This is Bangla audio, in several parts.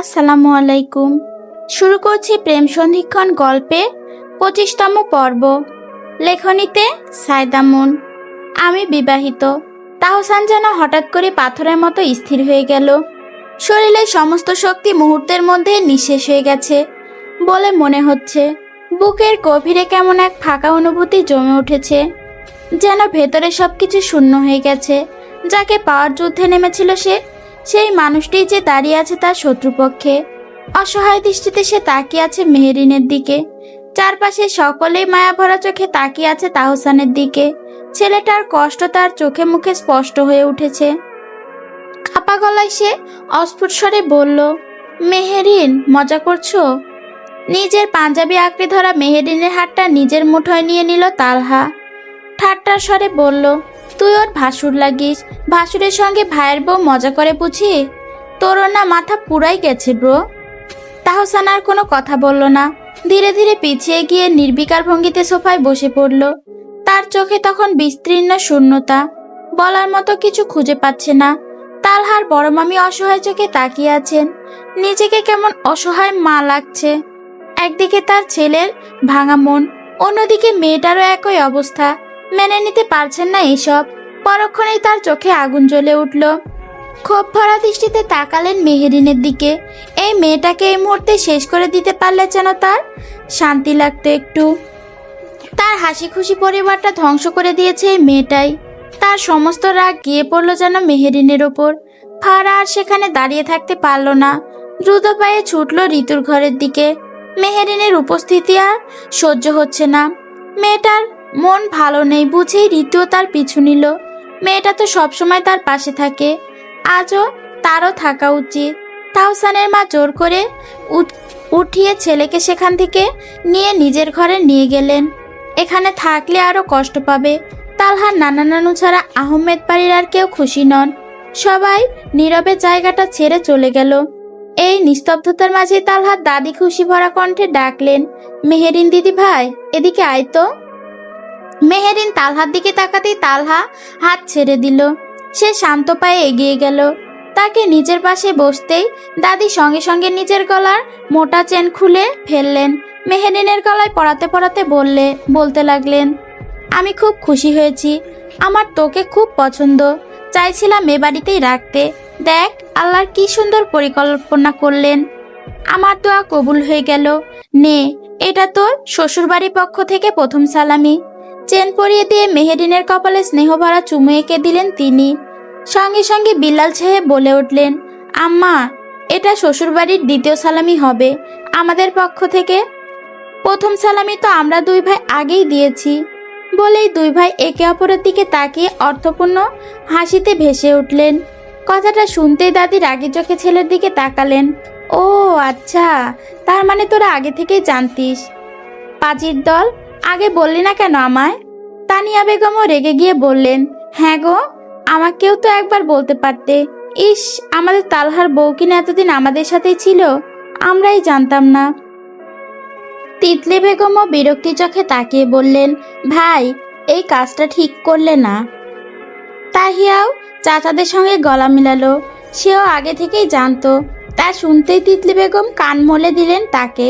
আসসালামু আলাইকুম। শুরু করছি প্রেম সন্ধিক্ষণ গল্পে 25তম পর্ব। লেখনীতে সায়দামুন। আমি বিবাহিত। তাহসান যেন হঠাৎ করে পাথরের মতো স্থির হয়ে গেল। শরীরের সমস্ত শক্তি মুহূর্তের মধ্যে নিঃশেষ হয়ে গেছে বলে মনে হচ্ছে। বুকের গভীরে কেমন এক ফাঁকা অনুভূতি জমে উঠেছে, যেন ভেতরে সবকিছু শূন্য হয়ে গেছে। যাকে পাওয়ার যুদ্ধে নেমেছিল সেই মানুষটি যে দাঁড়িয়ে আছে তার শত্রুপক্ষে। অসহায় দৃষ্টিতে সে তাকিয়ে আছে মেহেরিনের দিকে। চারপাশে সকলেই মায়া ভরা চোখে তাকিয়ে আছে তাহসানের দিকে। ছেলেটার কষ্ট তার চোখে মুখে স্পষ্ট হয়ে উঠেছে। কাপা গলায় সে অস্ফুট স্বরে বলল, মেহেরিন, মজা করছো? নিজের পাঞ্জাবি আঁকড়ে ধরা মেহেরিনের হাতটা নিজের মুঠোয় নিয়ে নিল তালহা। ঠাট্টার স্বরে বলল, তুই ওর ভাসুর লাগিস? ভাসুরের সঙ্গে ভাইয়ের বউ মজা করে বুঝি? তোর না মাথা পুরাই গেছে ব্রো। তাহসান আর কোনো কথা বলল না। ধীরে ধীরে পিছিয়ে গিয়ে নির্বিকার ভঙ্গিতে সোফায় বসে পড়ল। তার চোখে তখন বিস্তীর্ণ শূন্যতা। বলার মতো কিছু খুঁজে পাচ্ছে না। তালহার বড় মামি অসহায় চোখে তাকিয়ে আছেন। নিজেকে কেমন অসহায় মা লাগছে। একদিকে তার ছেলের ভাঙা মন, অন্যদিকে মেয়েটারও একই অবস্থা। মেনে নিতে পারছেন না এসব। পরক্ষণেই তার চোখে আগুন জ্বলে উঠল। ক্ষোভ ভরা দৃষ্টিতে তাকালেন মেহেরিনের দিকে। এই মেয়েটাকে এই মুহূর্তে শেষ করে দিতে পারলে যেন তার শান্তি লাগতো একটু। তার হাসি খুশি পরিবারটা ধ্বংস করে দিয়েছে এই মেয়েটাই। তার সমস্ত রাগ গিয়ে পড়লো যেন মেহেরিনের ওপর। ফারা আর সেখানে দাঁড়িয়ে থাকতে পারল না। দ্রুত পায়ে ছুটল ঋতুর ঘরের দিকে। মেহেরিনের উপস্থিতি আর সহ্য হচ্ছে না। মেয়েটার মন ভালো নেই বুঝেই ঋতুও তার পিছু নিল। মেয়েটা তো সবসময় তার পাশে থাকে, আজও তারও থাকা উচিত। তাহসানের মা জোর করে উঠিয়ে ছেলেকে সেখান থেকে নিয়ে নিজের ঘরে নিয়ে গেলেন। এখানে থাকলে আরো কষ্ট পাবে। তালহার নানা নানু ছাড়া আহমেদ বাড়ির আর কেউ খুশি নন। সবাই নীরবে জায়গাটা ছেড়ে চলে গেল। এই নিস্তব্ধতার মাঝে তালহার দাদি খুশি ভরা কণ্ঠে ডাকলেন, মেহেরিন দিদি ভাই, এদিকে আয় তো। মেহেরিন তালহার দিকে তাকাতেই তালহা হাত ছেড়ে দিল। সে শান্ত পায়ে এগিয়ে গেল। তাকে নিজের পাশে বসতেই দাদি সঙ্গে সঙ্গে নিজের গলার মোটা চেন খুলে ফেললেন। মেহেরিনের গলায় পরাতে পরাতে বলতে লাগলেন, আমি খুব খুশি হয়েছি। আমার তোকে খুব পছন্দ। চাইছিলাম এ বাড়িতেই রাখতে। দেখ আল্লাহর কি সুন্দর পরিকল্পনা করলেন। আমার দোয়া কবুল হয়ে গেল। নে, এটা তোর শ্বশুরবাড়ির পক্ষ থেকে প্রথম সালামি। চেন পরিয়ে দিয়ে মেহেরিনের কপালে স্নেহ ভরা চুমু এঁকে দিলেন তিনি। সঙ্গে সঙ্গে বিল্লাল সাহেব বলে উঠলেন, আম্মা, এটা শ্বশুরবাড়ির দ্বিতীয় সালামি হবে আমাদের পক্ষ থেকে। প্রথম সালামি তো আমরা দুই ভাই আগেই দিয়েছি। বলেই দুই ভাই একে অপরের দিকে তাকিয়ে অর্থপূর্ণ হাসিতে ভেসে উঠলেন। কথাটা শুনতেই দাদি রাগী চোখে ছেলের দিকে তাকালেন। ও আচ্ছা, তার মানে তোরা আগে থেকেই জানতিস। পাজির দল, আগে বললি না কেন আমায়? তানিয়া বেগমও রেগে গিয়ে বললেন, হ্যাঁ গো, আমাকেও তো একবার বলতে পারতে। ইস, আমাদের তালহার বউ কিনা এতদিন আমাদের সাথেই ছিল, আমরাই জানতাম না। তিতলি বেগমও বিরক্তি চোখে তাকিয়ে বললেন, ভাই, এই কাজটা ঠিক করলে না। তাহিয়াও চাচাদের সঙ্গে গলা মিলালো। সেও আগে থেকেই জানতো। তা শুনতেই তিতলি বেগম কান মলে দিলেন তাকে।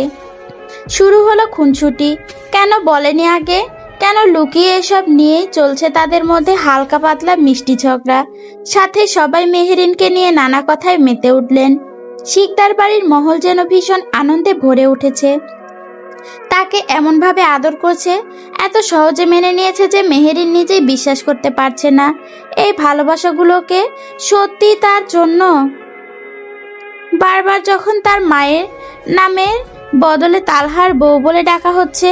শুরু হলো খুনসুটি। কেন বলেনি আগে? কেন লুকিয়ে এসব নিয়েই চলছে তাদের মধ্যে হালকা পাতলা মিষ্টি ঝগড়া। সাথে সবাই মেহেরিনকে নিয়ে নানা কথায় মেতে উঠলেন। শিকদার বাড়ির মহল যেন ভীষণ আনন্দে ভরে উঠেছে। তাকে এমনভাবে আদর করছে, এত সহজে মেনে নিয়েছে যে মেহেরিন নিজেই বিশ্বাস করতে পারছে না এই ভালোবাসাগুলোকে সত্যি তার জন্য। বারবার যখন তার মায়ের নামের বদলে তালহার বউ বলে ডাকা হচ্ছে,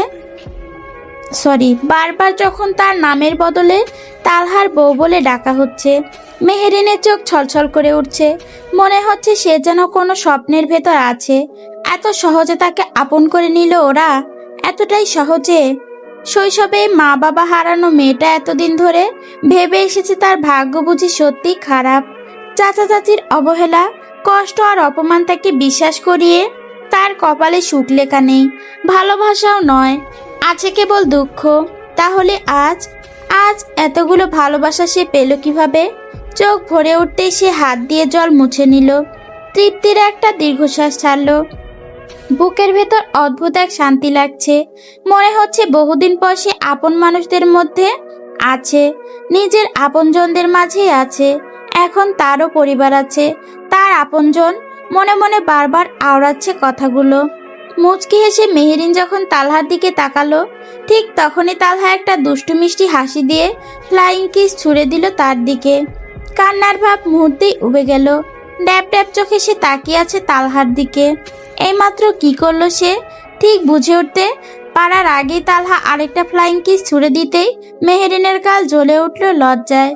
বারবার যখন তার নামের বদলে তালহার বউ বলে ডাকা হচ্ছে, মেহেরিনের চোখ ছলছল করে উঠছে। মনে হচ্ছে সে যেন কোনো স্বপ্নের ভেতর আছে। এত সহজে তাকে আপন করে নিল ওরা, এতটাই সহজে। শৈশবে মা বাবা হারানো মেয়েটা এতদিন ধরে ভেবে এসেছে তার ভাগ্য বুঝি সত্যি খারাপ। চাচা চাচির অবহেলা, কষ্ট আর অপমান তাকে বিশ্বাস করিয়ে তার কপালে সুখ লেখা নেই, ভালোবাসাও নয়, আছে কেবল দুঃখ। তাহলে আজ এতগুলো ভালোবাসা সে পেল কিভাবে? চোখ ভরে উঠতেই সে হাত দিয়ে জল মুছে নিল। তৃপ্তির একটা দীর্ঘশ্বাস ছাড়লো। বুকের ভেতর অদ্ভুত এক শান্তি লাগছে। মনে হচ্ছে বহুদিন পর সে আপন মানুষদের মধ্যে আছে, নিজের আপনজনদের মাঝেই আছে। এখন তারও পরিবার আছে, তার আপনজন। মনে মনে বারবার আওড়াচ্ছে কথাগুলো। মুচকি হেসে মেহেরিন যখন তালহার দিকে তাকালো, ঠিক তখনই তালহা একটা দুষ্টু মিষ্টি হাসি দিয়ে ফ্লাইং কিস ছুড়ে দিল তার দিকে। কান্নার ভাব মুহূর্তেই উবে গেল। ড্যাব ড্যাব চোখে সে তাকিয়ে আছে তালহার দিকে। এইমাত্র কি করলো সে ঠিক বুঝে উঠতে পারার আগেই তালহা আরেকটা ফ্লাইং কিস ছুড়ে দিতেই মেহেরিনের গাল জ্বলে উঠল লজ্জায়।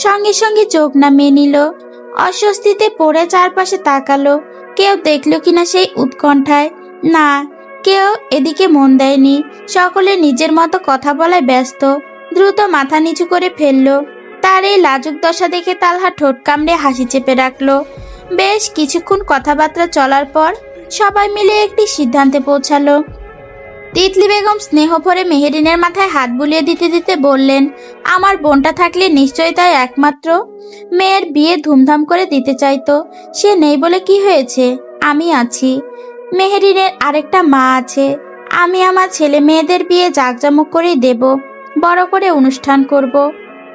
সঙ্গে সঙ্গে চোখ নামিয়ে নিল। অস্বস্তিতে পড়ে চারপাশে তাকালো। কেউ দেখলো কিনা সেই উৎকণ্ঠায়। না, কেউ এদিকে মন দেয়নি। সকলে নিজের মতো কথা বলায় ব্যস্ত। দ্রুত মাথা নিচু করে ফেললো। তার এই লাজুক দশা দেখে তালহা ঠোঁট কামড়ে হাসি চেপে রাখলো। বেশ কিছুক্ষণ কথাবার্তা চলার পর সবাই মিলে একটি সিদ্ধান্তে পৌঁছালো। তিতলি বেগম স্নেহ ভরে মেহেরিনের মাথায় হাত বুলিয়ে দিতে দিতে বললেন, আমার বোনটা থাকলে নিশ্চয়ই তাই একমাত্র মেয়ের বিয়ে ধুমধাম করে দিতে চাইতো। সে নেই বলে কি হয়েছে, আমি আছি। মেহেরিনের আরেকটা মা আছে। আমি আমার ছেলে মেয়েদের বিয়ে জাঁকজমক করেই দেব, বড় করে অনুষ্ঠান করব।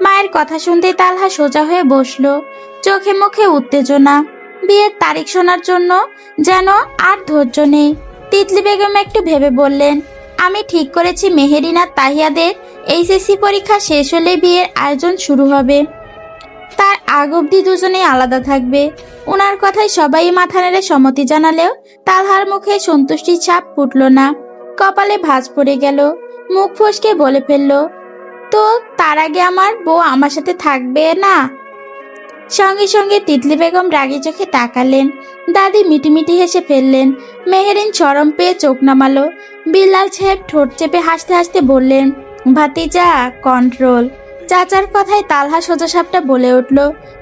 মায়ের কথা শুনতেই তালহা সোজা হয়ে বসলো। চোখে মুখে উত্তেজনা। বিয়ের তারিখ শোনার জন্য যেন আর ধৈর্য নেই। তিতলি বেগম একটু ভেবে বললেন, আমি ঠিক করেছি মেহেরিন আর তাহিয়াদের এইচএসসি পরীক্ষা শেষ হলে বিয়ের আয়োজন শুরু হবে। তার আগ অবধি দুজনেই আলাদা থাকবে। ওনার কথায় সবাই মাথা নেড়ে সম্মতি জানালেও তালহার মুখে সন্তুষ্টির ছাপ ফুটল না। কপালে ভাঁজ পড়ে গেল। মুখ ফসকে বলে ফেলল, তো তার আগে আমার বউ আমার সাথে থাকবে না? সঙ্গে সঙ্গে তিতলি বেগম রাগী চোখে তাকালেন। দাদি মিটিমিটি হেসে ফেললেন। মেহেরিন চরম পেয়ে চোখ নামালো। বিল্লাল সাহেব ঠোঁট চেপে হাসতে হাসতে বললেন, ভাতিজা কন্ট্রোল। চাচার কথায় তালহা সোজাসাপটা বলে উঠল,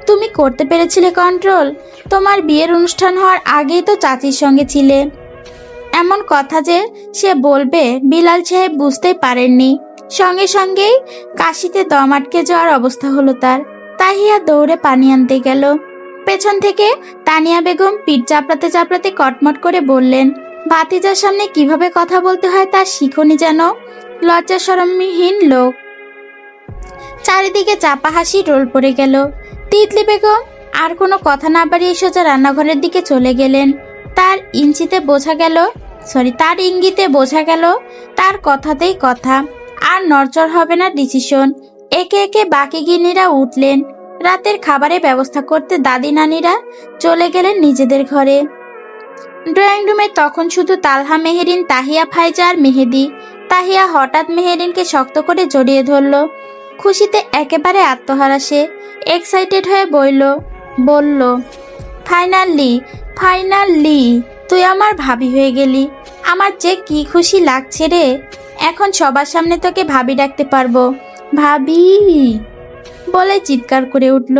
তুমি করতে পেরেছিলে কন্ট্রোল? তোমার বিয়ের অনুষ্ঠান হওয়ার আগেই তো চাচির সঙ্গে ছিলে। এমন কথা যে সে বলবে বিলাল সাহেব বুঝতেই পারেননি। সঙ্গে সঙ্গেই কাশিতে দম আটকে যাওয়ার অবস্থা হলো তার। তাহিয়া দৌড়ে পানি আনতে গেল। পেছন থেকে তানিয়া বেগম পিঠ চাপড়াতে চাপড়াতে কটমট করে বললেন, ভাতিজার সামনে কিভাবে কথা বলতে হয় তা শিখনি যেন, লজ্জা শরমহীন লোক। চারিদিকে চাপা হাসি রোল পড়ে গেল। তিতলি বেগম আর কোনো কথা না বাড়িয়ে সোজা রান্নাঘরের দিকে চলে গেলেন। তার ইঞ্চিতে বোঝা গেল, তার ইঙ্গিতে বোঝা গেল তার কথাতেই কথা, আর নড়চড় হবে না ডিসিশন। একে একে বাকি গিন্নিরা উঠলেন। রাতের খাবারের ব্যবস্থা করতে দাদি নানিরা চলে গেলেন নিজেদের ঘরে। ড্রয়িং রুমে তখন শুধু তালহা, মেহেরিন, তাহিয়া, ফাইজা আর মেহেদি। তাহিয়া হঠাৎ মেহেরিনকে শক্ত করে জড়িয়ে ধরল। খুশিতে একেবারে আত্মহারা সে। এক্সাইটেড হয়ে বলল, ফাইনালি ফাইনালি তুই আমার ভাবি হয়ে গেলি। আমার যে কি খুশি লাগছে রে। এখন সবার সামনে তোকে ভাবি ডাকতে পারবো। ভাবি বলে চিৎকার করে উঠল।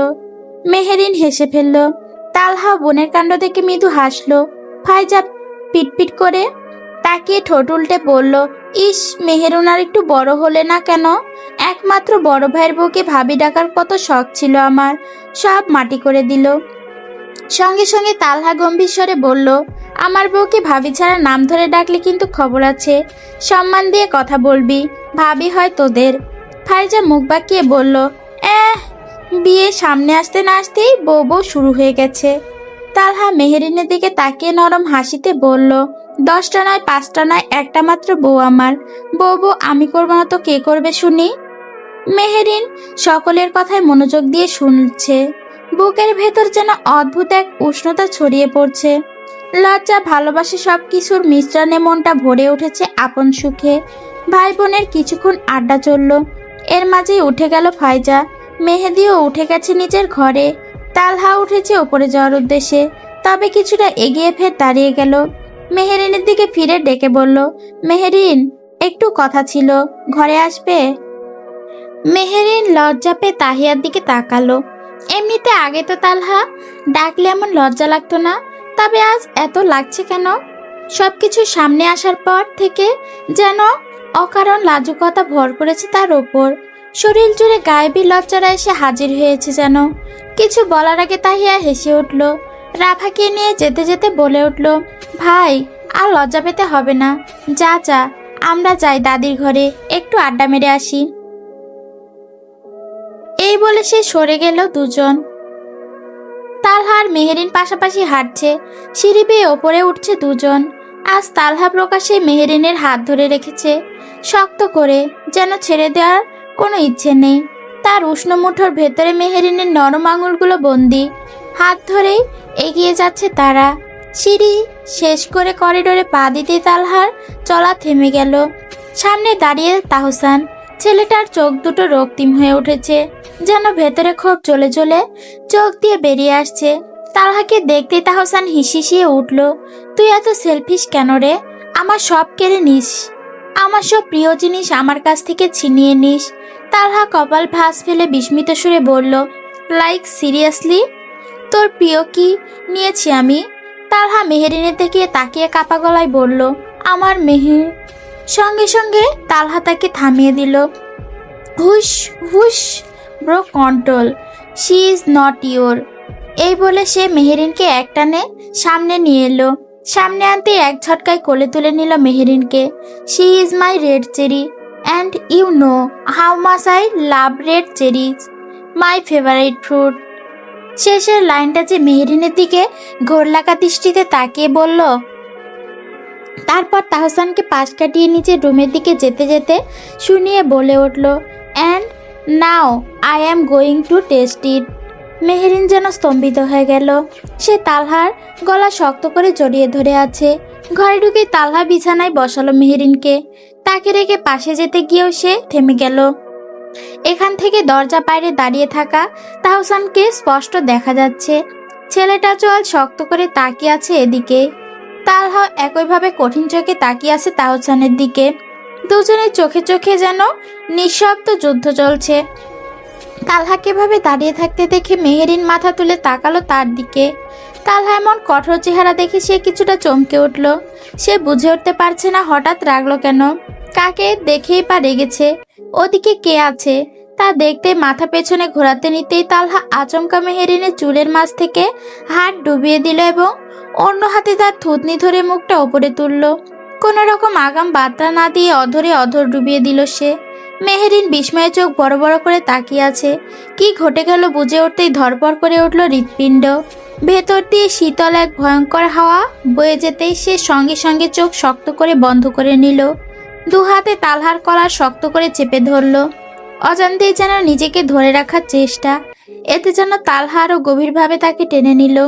মেহেরিন হেসে ফেলল। তালহা বোনের কাণ্ড দেখে মৃদু হাসলো। ফাইজা পিটপিট করে তাকিয়ে ঠোঁট উল্টে বলল, ইস, মেহেরুন আর একটু বড় হলে না কেন? একমাত্র বড় ভাইয়ের বউকে ভাবি ডাকার কত শখ ছিল আমার, সব মাটি করে দিল। সঙ্গে সঙ্গে তালহা গম্ভীর স্বরে বলল, আমার বউকে ভাবি ছাড়া নাম ধরে ডাকলে কিন্তু খবর আছে। সম্মান দিয়ে কথা বলবি, ভাবি হয় তোদের। ফাইজা মুখ বাঁকিয়ে বলল, বিয়ে সামনে আসতে না আসতেই বউ বউ শুরু হয়ে গেছে। তালহা মেহেরিনের দিকে তাকিয়ে নরম হাসিতে বলল, 10টা নয় 5টা নয়, একটা মাত্র বউ আমার। বউ আমি করবো না তো কে করবে শুনি? মেহেরিন সকলের কথায় মনোযোগ দিয়ে শুনছে। বুকের ভেতর যেন অদ্ভুত এক উষ্ণতা ছড়িয়ে পড়ছে। লজ্জা, ভালোবাসা সবকিছুর মিশ্রণে মনটা ভরে উঠেছে আপন সুখে। ভাই বোনের কিছুক্ষণ আড্ডা চলল। এর মাঝেই উঠে গেল ফাইজা। মেহেদিও উঠে গেছে নিজের ঘরে। তালহা উঠেছে ওপরে যাওয়ার উদ্দেশ্যে, তবে কিছুটা এগিয়ে ফের দাঁড়িয়ে গেল। মেহেরিনের দিকে ফিরে ডেকে বলল, মেহেরিন, একটু কথা ছিল, ঘরে আসবে? মেহেরিন লজ্জা পেয়ে তাহিয়ার দিকে তাকালো। এমনিতে আগে তো তালহা ডাকলে এমন লজ্জা লাগতো না, তবে আজ এত লাগছে কেন? সবকিছু সামনে আসার পর থেকে যেন অকারণ লাজুকতা ভর করেছে তার ওপর। শরীর জুড়ে গায়েবী লজ্জারা এসে হাজির হয়েছে যেন। কিছু বলার আগে তাহিয়া হেসে উঠল। রাফাকে নিয়ে যেতে যেতে বলে উঠল, ভাই আর লজ্জা পেতে হবে না, যা যা আমরা যাই দাদির ঘরে, একটু আড্ডা মেরে আসি। এই বলে সে সরে গেল দুজন। তালহা আর মেহেরিন পাশাপাশি হাঁটছে, সিঁড়ি বেয়ে ওপরে উঠছে দুজন। আজ তালহা প্রকাশ্যে মেহেরিনের হাত ধরে রেখেছে শক্ত করে, যেন ছেড়ে দেওয়ার কোনো ইচ্ছে নেই। তার উষ্ণ মুঠোর ভেতরে মেহেরিনের নরম আঙুলগুলো বন্দি। হাত ধরেই এগিয়ে যাচ্ছে তারা। সিঁড়ি শেষ করে করিডোরে পা দিতেই তালহার চলা থেমে গেল। সামনে দাঁড়িয়ে তাহসান। ছেলেটার চোখ দুটো রক্তিম হয়ে উঠেছে, যেন ভেতরে ক্ষোভ জ্বলে জ্বলে চোখ দিয়ে বেরিয়ে আসছে। তালহাকে দেখতেই তাহসান হিসিয়ে উঠল, তুই এত সেলফিশ কেন রে? আমার সব কেড়ে নিস, আমার সব প্রিয় জিনিস আমার কাছ থেকে ছিনিয়ে নিস। তালহা কপাল ভাঁজ ফেলে বিস্মিত সুরে বলল, লাইক সিরিয়াসলি? তোর প্রিয় কি নিয়েছি আমি? তালহা মেহেরিনের দিকে তাকিয়ে কাপা গলায় বলল, আমার মেহের। সঙ্গে সঙ্গে তালহা তাকে থামিয়ে দিল। হুশ হুশ bro, control, she is not your. এই বলে সে মেহেরিনকে একটানে সামনে নিয়ে এলো। সামনে আনতে এক ঝটকায় কোলে তুলে নিল মেহেরিনকে। She is my red cherry and you know how much I love red cherries, my favourite fruit. শেষের লাইনটা যে মেহেরিনের দিকে ঘোরলাকা দৃষ্টিতে তাকিয়ে বলল। তারপর তাহসানকে পাশ কাটিয়ে নিজের রুমের দিকে যেতে যেতে শুনিয়ে বলে উঠল, and now I am going to test it. Meherin যেন স্তম্ভিত হয়ে গেল। সে তালহার গলা শক্ত করে জড়িয়ে ধরে আছে। ঘরে ঢুকে তালহা বিছানায় বসালো মেহেরিনকে। তাকে রেখে পাশে যেতে গিয়েও সে থেমে গেল। এখান থেকে দরজা বাইরে দাঁড়িয়ে থাকা তাহসানকে স্পষ্ট দেখা যাচ্ছে। ছেলেটা চোয়াল শক্ত করে তাকিয়ে আছে এদিকে। তালহা একইভাবে কঠিন চোখে তাকিয়ে আছে তাহসানের দিকে। দুজনের চোখে চোখে যেন নিঃশব্দ যুদ্ধ চলছে। তালহাকে ভাবে দাঁড়িয়ে থাকতে দেখে মেহেরিন মাথা তুলে তাকালো তার দিকে। তালহা এমন কঠোর চেহারা দেখে সে কিছুটা চমকে উঠল। সে বুঝে উঠতে পারছে না হঠাৎ রাগলো কেন, কাকে দেখেই বা রেগেছে, ওদিকে কে আছে তা দেখতে মাথা পেছনে ঘোরাতে নিতেই তালহা আচমকা মেহেরিনের চুলের মাঝ থেকে হাত ডুবিয়ে দিল এবং অন্য হাতে তার থুতনি ধরে মুখটা ওপরে তুলল। কোনো রকম আগাম বার্তা না দিয়ে অধরে অধর ডুবিয়ে দিল সে। মেহেরিন বিস্ময়ে চোখ বড় বড় করে তাকিয়ে আছে। কি ঘটে গেল বুঝে উঠতেই ধরপড় করে উঠল হৃৎপিণ্ড। ভেতর দিয়ে শীতল এক ভয়ঙ্কর হাওয়া বয়ে যেতেই সে সঙ্গে সঙ্গে চোখ শক্ত করে বন্ধ করে নিল। দু হাতে তালহার কলার শক্ত করে চেপে ধরল। অজান্তেই যেন নিজেকে ধরে রাখার চেষ্টা, এতে যেন তালহা আরও গভীরভাবে তাকে টেনে নিল।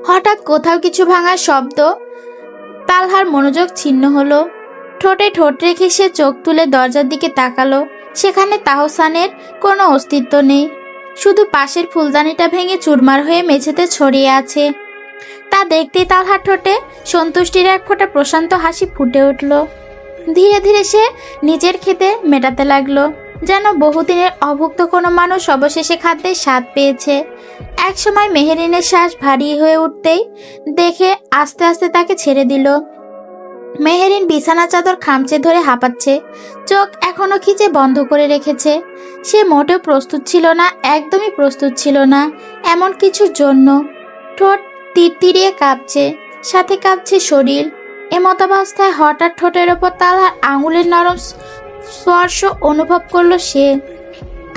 হঠাৎ কোথাও কিছু ভাঙার শব্দ। তালহার মনোযোগ ছিন্ন হলো। ঠোঁটে ঠোঁট রেখে সে চোখ তুলে দরজার দিকে তাকালো। সেখানে তাহসানের কোনো অস্তিত্ব নেই, শুধু পাশের ফুলদানিটা ভেঙে চুরমার হয়ে মেঝেতে ছড়িয়ে আছে। তা দেখতেই তালহার ঠোঁটে সন্তুষ্টির এক ফোঁটা প্রশান্ত হাসি ফুটে উঠল। ধীরে ধীরে সে নিজের খেতে মেটাতে লাগলো, যেন বহুদিনের অভুক্ত কোনো মানুষ অবশেষে খাদ্যের স্বাদ পেয়েছে। একসময় মেহেরিনের শ্বাস ভারী হয়ে উঠতেই দেখে আস্তে আস্তে তাকে ছেড়ে দিল। মেহেরিন বিছানা চাদর খামচে ধরে হাঁপাচ্ছে, চোখ এখনো খিচে বন্ধ করে রেখেছে। সে মোটেও প্রস্তুত ছিল না, একদমই প্রস্তুত ছিল না এমন কিছুর জন্য। ঠোঁট তিড়তিড়িয়ে কাঁপছে, সাথে কাঁপছে শরীর। এমতাবস্থায় হঠাৎ ঠোঁটের ওপর তালহার আঙুলের নরম স্পর্শ অনুভব করলো সে।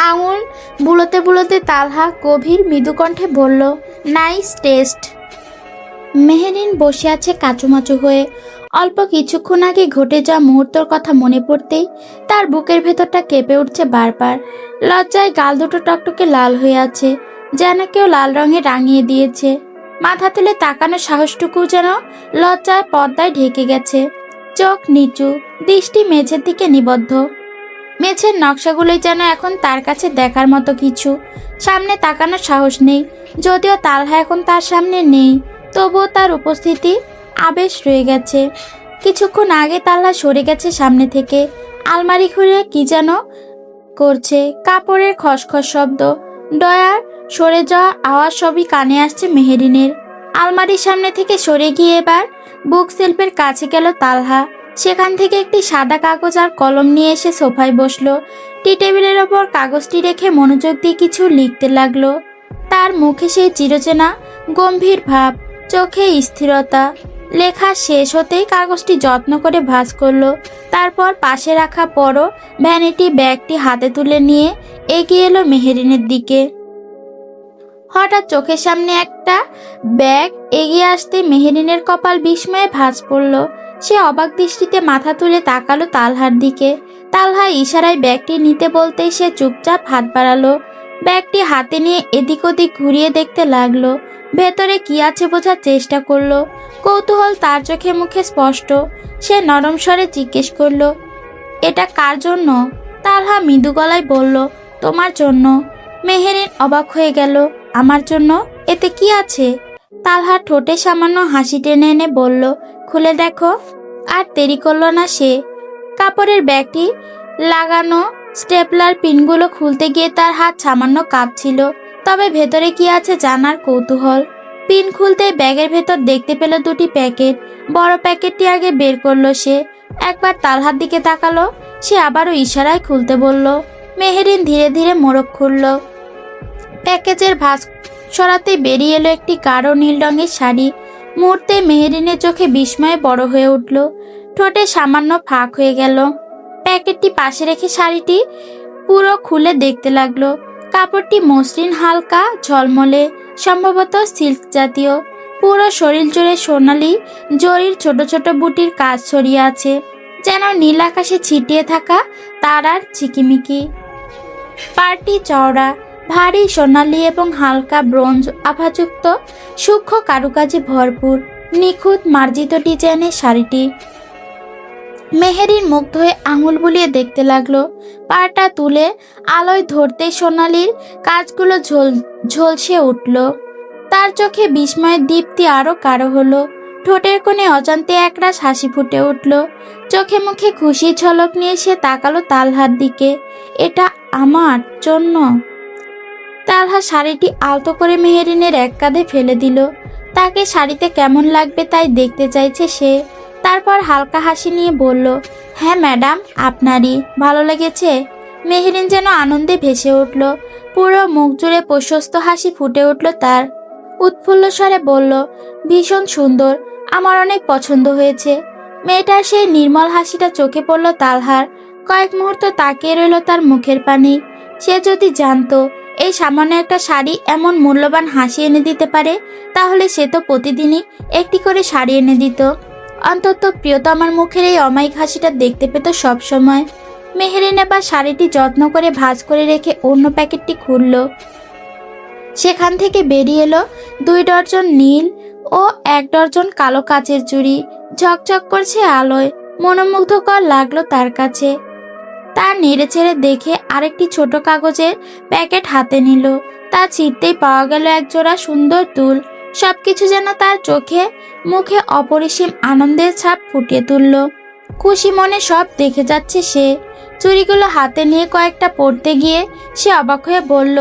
আঙুল বুলোতে বুলোতে তালহা গভীর মৃদু কণ্ঠে বলল, নাইস টেস্ট। মেহেরিন বসে আছে কাচুমাচু হয়ে। অল্প কিছুক্ষণ আগে ঘটে যাওয়া মুহূর্তের কথা মনে পড়তেই তার বুকের ভেতরটা কেঁপে উঠছে বারবার। লজ্জায় গাল দুটো টকটকে লাল হয়ে আছে, যেন কেউ লাল রঙে রাঙিয়ে দিয়েছে। মাথা তুলে তাকানোর সাহসটুকু যেন লজ্জায় পর্দায় ঢেকে গেছে। চোখ নিচু, দৃষ্টি মেঝের দিকে নিবদ্ধ। মেঝের নকশাগুলোই যেন এখন তার কাছে দেখার মতো কিছু। সামনে তাকানোর সাহস নেই, যদিও তালহা এখন তার সামনে নেই, তবুও তার উপস্থিতি আবেশ রয়ে গেছে। কিছুক্ষণ আগে তালহা সরে গেছে সামনে থেকে। আলমারি খুঁড়ে কি যেন করছে, কাপড়ের খসখস শব্দ, ডয়ার সরে যাওয়া আওয়াজ সবই কানে আসছে মেহেরিনের। আলমারির সামনে থেকে সরে গিয়ে এবার বুক সেলফের কাছে গেল তালহা। সেখান থেকে একটি সাদা কাগজ আর কলম নিয়ে এসে সোফায় বসলো। টি টেবিলের ওপর কাগজটি রেখে মনোযোগ দিয়ে কিছু লিখতে লাগলো। তার মুখে সেই চিরচেনা গম্ভীর ভাব, চোখে স্থিরতা। লেখা শেষ হতেই কাগজটি যত্ন করে ভাঁজ করলো। তারপর পাশে রাখা বড় ভ্যানিটি ব্যাগটি হাতে তুলে নিয়ে এগিয়ে এলো মেহেরিনের দিকে। হঠাৎ চোখের সামনে একটা ব্যাগ এগিয়ে আসতে মেহেরিনের কপাল বিস্ময়ে ভাঁজ পড়ল। সে অবাক দৃষ্টিতে মাথা তুলে তাকালো তালহার দিকে। তালহা ইশারায় ব্যাগটি নিতে বলতেই সে চুপচাপ হাত বাড়ালো। ব্যাগটি হাতে নিয়ে এদিক ওদিক ঘুরিয়ে দেখতে লাগলো। ভেতরে কি আছে বোঝার চেষ্টা করলো। কৌতূহল তার চোখে মুখে স্পষ্ট। সে নরম স্বরে জিজ্ঞেস করলো, এটা কার জন্য? তালহা মৃদু গলায় বলল, তোমার জন্য। মেহেরিন অবাক হয়ে গেল। আমার জন্য? এতে কি আছে? তালহা ঠোঁটে সামান্য হাসি টেনে এনে বলল, খুলে দেখো। আর দেরি করল না সে। কাপড়ের ব্যাগটি লাগানো স্টেপলার পিনগুলো খুলতে গিয়ে তার হাত সামান্য কাঁপছিল। তবে ভেতরে কি আছে জানার কৌতূহল। পিন খুলতে ব্যাগের ভেতর দেখতে পেল দুটি প্যাকেট। বড় প্যাকেটটি আগে বের করলো সে। একবার তালহার দিকে তাকালো। সে আবারও ইশারায় খুলতে বলল। মেহেরিন ধীরে ধীরে মোড়ক খুলল। প্যাকেজের ভাঁজ সরাতে বেরিয়ে এলো একটি গাঢ় নীল রঙের শাড়ি। মুহূর্তে মেহেরিনের চোখে বিস্ময়ে বড় হয়ে উঠল। ঠোঁটে সামান্য ফাঁক হয়ে গেল। প্যাকেটটি পাশে রেখে শাড়িটি পুরো খুলে দেখতে লাগলো। কাপড়টি মসৃণ, হালকা ঝলমলে, সম্ভবত সিল্ক জাতীয়। পুরো শরীর জুড়ে সোনালি জরির ছোট ছোট বুটির কাজ ছড়িয়ে আছে, যেন নীল আকাশে ছিটিয়ে থাকা তারার ঝিকিমিকি। পাড়টি চওড়া, ভারী সোনালি এবং হালকা ব্রোঞ্জ আভাযুক্ত, সূক্ষ্ম কারুকাজে ভরপুর, নিখুঁত মার্জিত ডিজাইনের শাড়িটি। মেহেরিন মুগ্ধ হয়ে আঙুল বুলিয়ে দেখতে লাগলো। পাটা তুলে আলোয় ধরতেই সোনালির কাজগুলো ঝলসে উঠল। তার চোখে বিস্ময়ের দীপ্তি আরো গাঢ় হলো। ঠোঁটের কোণে অজান্তে একরাশ হাসি ফুটে উঠল। চোখে মুখে খুশির ঝলক নিয়ে সে তাকালো তালহার দিকে। এটা আমার জন্য? তালহা শাড়িটি আলতো করে মেহেরিনের এক কাঁধে ফেলে দিল। তাকে শাড়িতে কেমন লাগবে তাই দেখতে চাইছে সে। তারপর হালকা হাসি নিয়ে বলল, হ্যাঁ ম্যাডাম, আপনারই। ভালো লেগেছে? মেহেরিন যেন আনন্দে ভেসে উঠল। পুরো মুখ জুড়ে প্রশস্ত হাসি ফুটে উঠল তার। উৎফুল্ল স্বরে বলল, ভীষণ সুন্দর, আমার অনেক পছন্দ হয়েছে। মেয়েটার সেই নির্মল হাসিটা চোখে পড়ল তালহার। কয়েক মুহূর্ত তাকিয়ে রইল তার মুখের পানে। সে যদি জানতো এই সামান্য একটা শাড়ি এমন মূল্যবান হাসি এনে দিতে পারে, তাহলে সে তো প্রতিদিনই একটি করে শাড়ি এনে দিত। অন্তত প্রিয়তমার মুখের এই অমায়িক হাসিটা দেখতে পেত সব সময়। মেহেরিন এবার শাড়িটি যত্ন করে ভাঁজ করে রেখে অন্য প্যাকেটটি খুলল। সেখান থেকে বেরিয়ে এলো 2 ডজন নীল ও 1 ডজন কালো কাচের চুড়ি। ঝকঝক করছে আলোয়, মনোমুগ্ধকর লাগলো তার কাছে। তার নেড়েচেড়ে দেখে আরেকটি ছোট কাগজের প্যাকেট হাতে নিল। তা ছিঁড়তেই পাওয়া গেল একজোড়া সুন্দর দুল। সবকিছু যেন তার চোখে মুখে অপরিসীম আনন্দের ছাপ ফুটিয়ে তুলল। খুশি মনে সব দেখে যাচ্ছে সে। চুড়িগুলো হাতে নিয়ে কয়েকটা পরতে গিয়ে সে অবাক হয়ে বলল,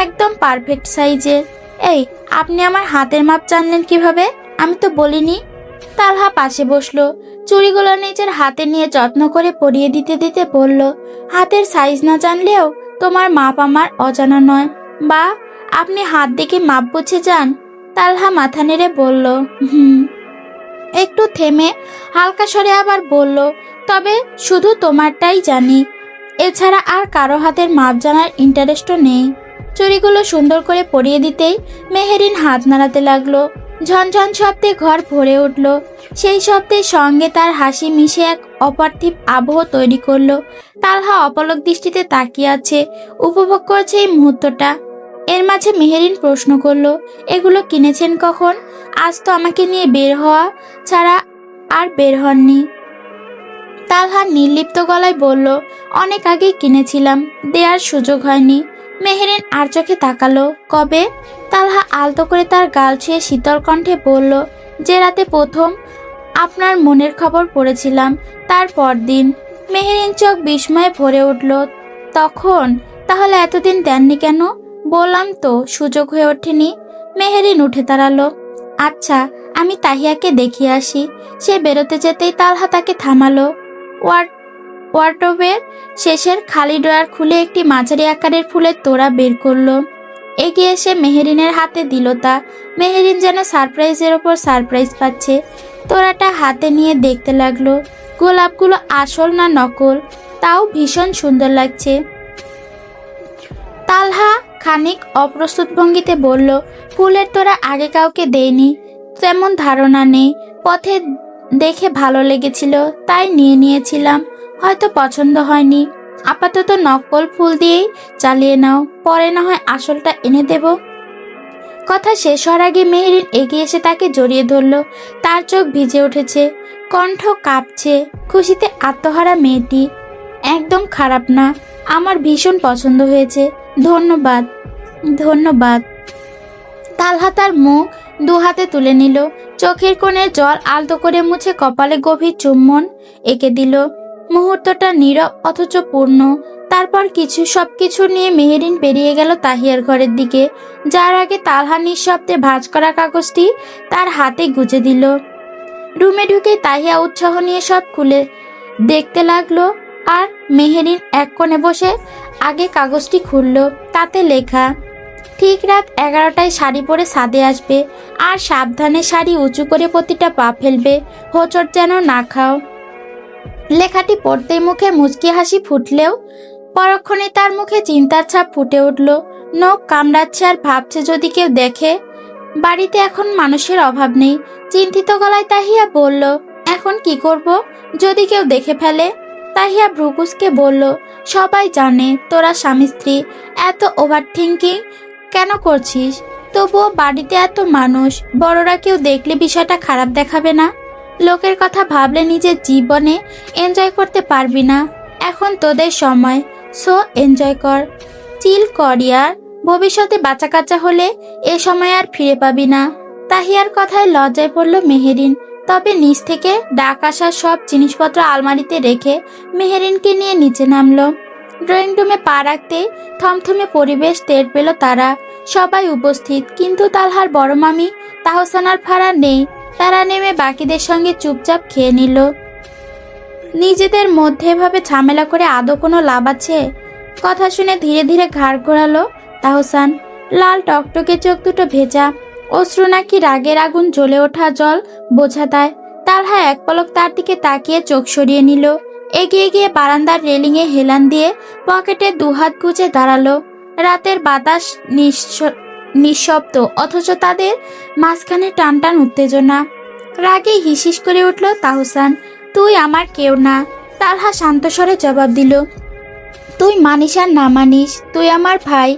একদম পারফেক্ট সাইজের। এই, আপনি আমার হাতের মাপ জানলেন কিভাবে? আমি তো বলিনি। তালহা পাশে বসলো। চুড়িগুলো নিজের হাতে নিয়ে যত্ন করে পরিয়ে দিতে দিতে বলল, হাতের সাইজ না জানলেও তোমার মাপ আমার অজানা নয়। বা, আপনি হাত দেখে মাপ বুঝে যান? তালহা মাথা নেড়ে বলল, হুম। একটু থেমে হালকা স্বরে আবার বলল, তবে শুধু তোমারটাই জানি, এছাড়া আর কারো হাতের মাপ জানার ইন্টারেস্টও নেই। চুড়িগুলো সুন্দর করে পরিয়ে দিতেই মেহেরিন হাত নাড়াতে লাগলো। ঝনঝন শব্দে ঘর ভরে উঠল। সেই শব্দের সঙ্গে তার হাসি মিশে এক অপার্থিব আবহ তৈরি করলো। তালহা অপলক দৃষ্টিতে তাকিয়ে আছে, উপভোগ করছে এই মুহূর্তটা। এর মাঝে মেহেরিন প্রশ্ন করলো, এগুলো কিনেছেন কখন? আজ তো আমাকে নিয়ে বের হওয়া ছাড়া আর বের হননি। তালহা নির্লিপ্ত গলায় বলল, অনেক আগেই কিনেছিলাম, দেওয়ার সুযোগ হয়নি। মেহেরিন আর চোখে তাকালো। কবে? তালহা আলতো করে তার গাল ছুঁয়ে শীতল কণ্ঠে বলল, যে রাতে প্রথম আপনার মনের খবর পড়েছিলাম তার পরদিন। মেহেরিন চোখ বিস্ময়ে ভরে উঠল। তখন? তাহলে এতদিন দেননি কেন? বললাম তো সুযোগ হয়ে ওঠেনি। মেহেরিন উঠে দাঁড়ালো। আচ্ছা, আমি তাহিয়াকে দেখিয়ে আসি। সে বেরোতে যেতেই তালহা তাকে থামালো। ওয়ার্ডরোবের শেষের খালি ড্রয়ার খুলে একটি মাঝারি আকারের ফুলের তোড়া বের করলো। এগিয়ে এসে মেহেরিনের হাতে দিল তা। মেহেরিন যেন সারপ্রাইজের ওপর সারপ্রাইজ পাচ্ছে। তোড়াটা হাতে নিয়ে দেখতে লাগলো গোলাপগুলো আসল না নকল, তাও ভীষণ সুন্দর লাগছে। তালহা খানিক অপ্রস্তুত ভঙ্গিতে বলল, ফুলের তোড়া আগে কাউকে দেয়নি, তেমন ধারণা নেই। পথে দেখে ভালো লেগেছিল তাই নিয়ে নিয়েছিলাম, হয়তো পছন্দ হয়নি। আপাতত নকল ফুল দিয়েই চালিয়ে নাও, পরে না হয় আসলটা এনে দেব। কথা শেষ হওয়ার আগে মেহেরিন এগিয়ে এসে তাকে জড়িয়ে ধরল। তার চোখ ভিজে উঠেছে, কণ্ঠ কাঁপছে। খুশিতে আত্মহারা মেয়েটি। একদম খারাপ না, আমার ভীষণ পছন্দ হয়েছে। ধন্যবাদ। ধন্যবাদ। তালহা তার মুখ দু হাতে তুলে নিল, চোখের কোণে জল আলতো করে মুছে কপালে গভীর চুম্বন এঁকে দিল। মুহূর্তটা নীরব অথচ পূর্ণ। তারপর সবকিছু নিয়ে মেহেরিন পেরিয়ে গেল তাহিয়ার ঘরের দিকে, যার আগে তালহা নিঃশব্দে ভাঁজ করা কাগজটি তার হাতে গুজে দিল। রুমে ঢুকে তাহিয়া উৎসাহ নিয়ে সব খুলে দেখতে লাগলো, আর মেহেরিন এক কোণে বসে আগে কাগজটি খুলল। তাতে লেখা, ঠিক রাত 11টায় শাড়ি পরে ছাদে আসবে, আর সাবধানে শাড়ি উঁচু করে প্রতিটা পা ফেলবে, হোঁচট যেন না খাও। লেখাটি পড়তেই মুখে মুচকি হাসি ফুটলেও পরক্ষণে তার মুখে চিন্তার ছাপ ফুটে উঠল। নখ কামড়াচ্ছে আর ভাবছে যদি কেউ দেখে। বাড়িতে এখন মানুষের অভাব নেই। চিন্তিত গলায় তাহিয়া বলল, এখন কি করব যদি কেউ দেখে ফেলে? তাহিয়া ভ্রুকুচকে বলল, সবাই জানে তোরা স্বামী স্ত্রী, এত ওভার থিঙ্কিং কেন করছিস? তবুও বাড়িতে এত মানুষ, বড়রা কেউ দেখলে বিষয়টা খারাপ দেখাবে না? লোকের কথা ভাবলে নিজের জীবনে এনজয় করতে পারবি না। এখন তোদের সময়, সো এনজয় কর, চিল কর ইয়ার। ভবিষ্যতে বাচ্চা কাচ্চা হলে এ সময় আর ফিরে পাবি না। তাহিয়ার কথায় লজ্জায় পড়ল মেহেরিন। তবে নিচ থেকে ডাক আসা সব জিনিসপত্র আলমারিতে রেখে মেহেরিনকে নিয়ে নিচে নামলো। ড্রয়িং রুমে পা রাখতে থমথমে পরিবেশ টের পেল তারা। সবাই উপস্থিত, কিন্তু তালহার বড় মামি তাহসানার ফাড়া নেই। তারা নেমে বাকিদের সঙ্গে চুপচাপ খেয়ে নিল। নিজেদের মধ্যে এভাবে ঝামেলা করে আদৌ কোনো লাভ আছে? কথা শুনে ধীরে ধীরে ঘাড় ঘোরালো তাহসান। লাল টকটকে চোখ দুটো ভেজা, অশ্রু নাকি রাগের আগুন জ্বলে ওঠা জল বোঝা দেয়। তালহা এক পলক তার দিকে তাকিয়ে চোখ সরিয়ে নিল। এগিয়ে গিয়ে বারান্দার রেলিংয়ে হেলান দিয়ে পকেটে দুহাত গুজে দাঁড়ালো। রাতের বাতাস নিঃশব্দ, অথচ তাদের মাঝখানে টানটান উত্তেজনা। রাগে হিসিস করে উঠল তাহসান। তুই আমার কেউ না। তালহা শান্ত স্বরে জবাব দিল, তুই মানিস আর না মানিস, তুই আমার ভাই।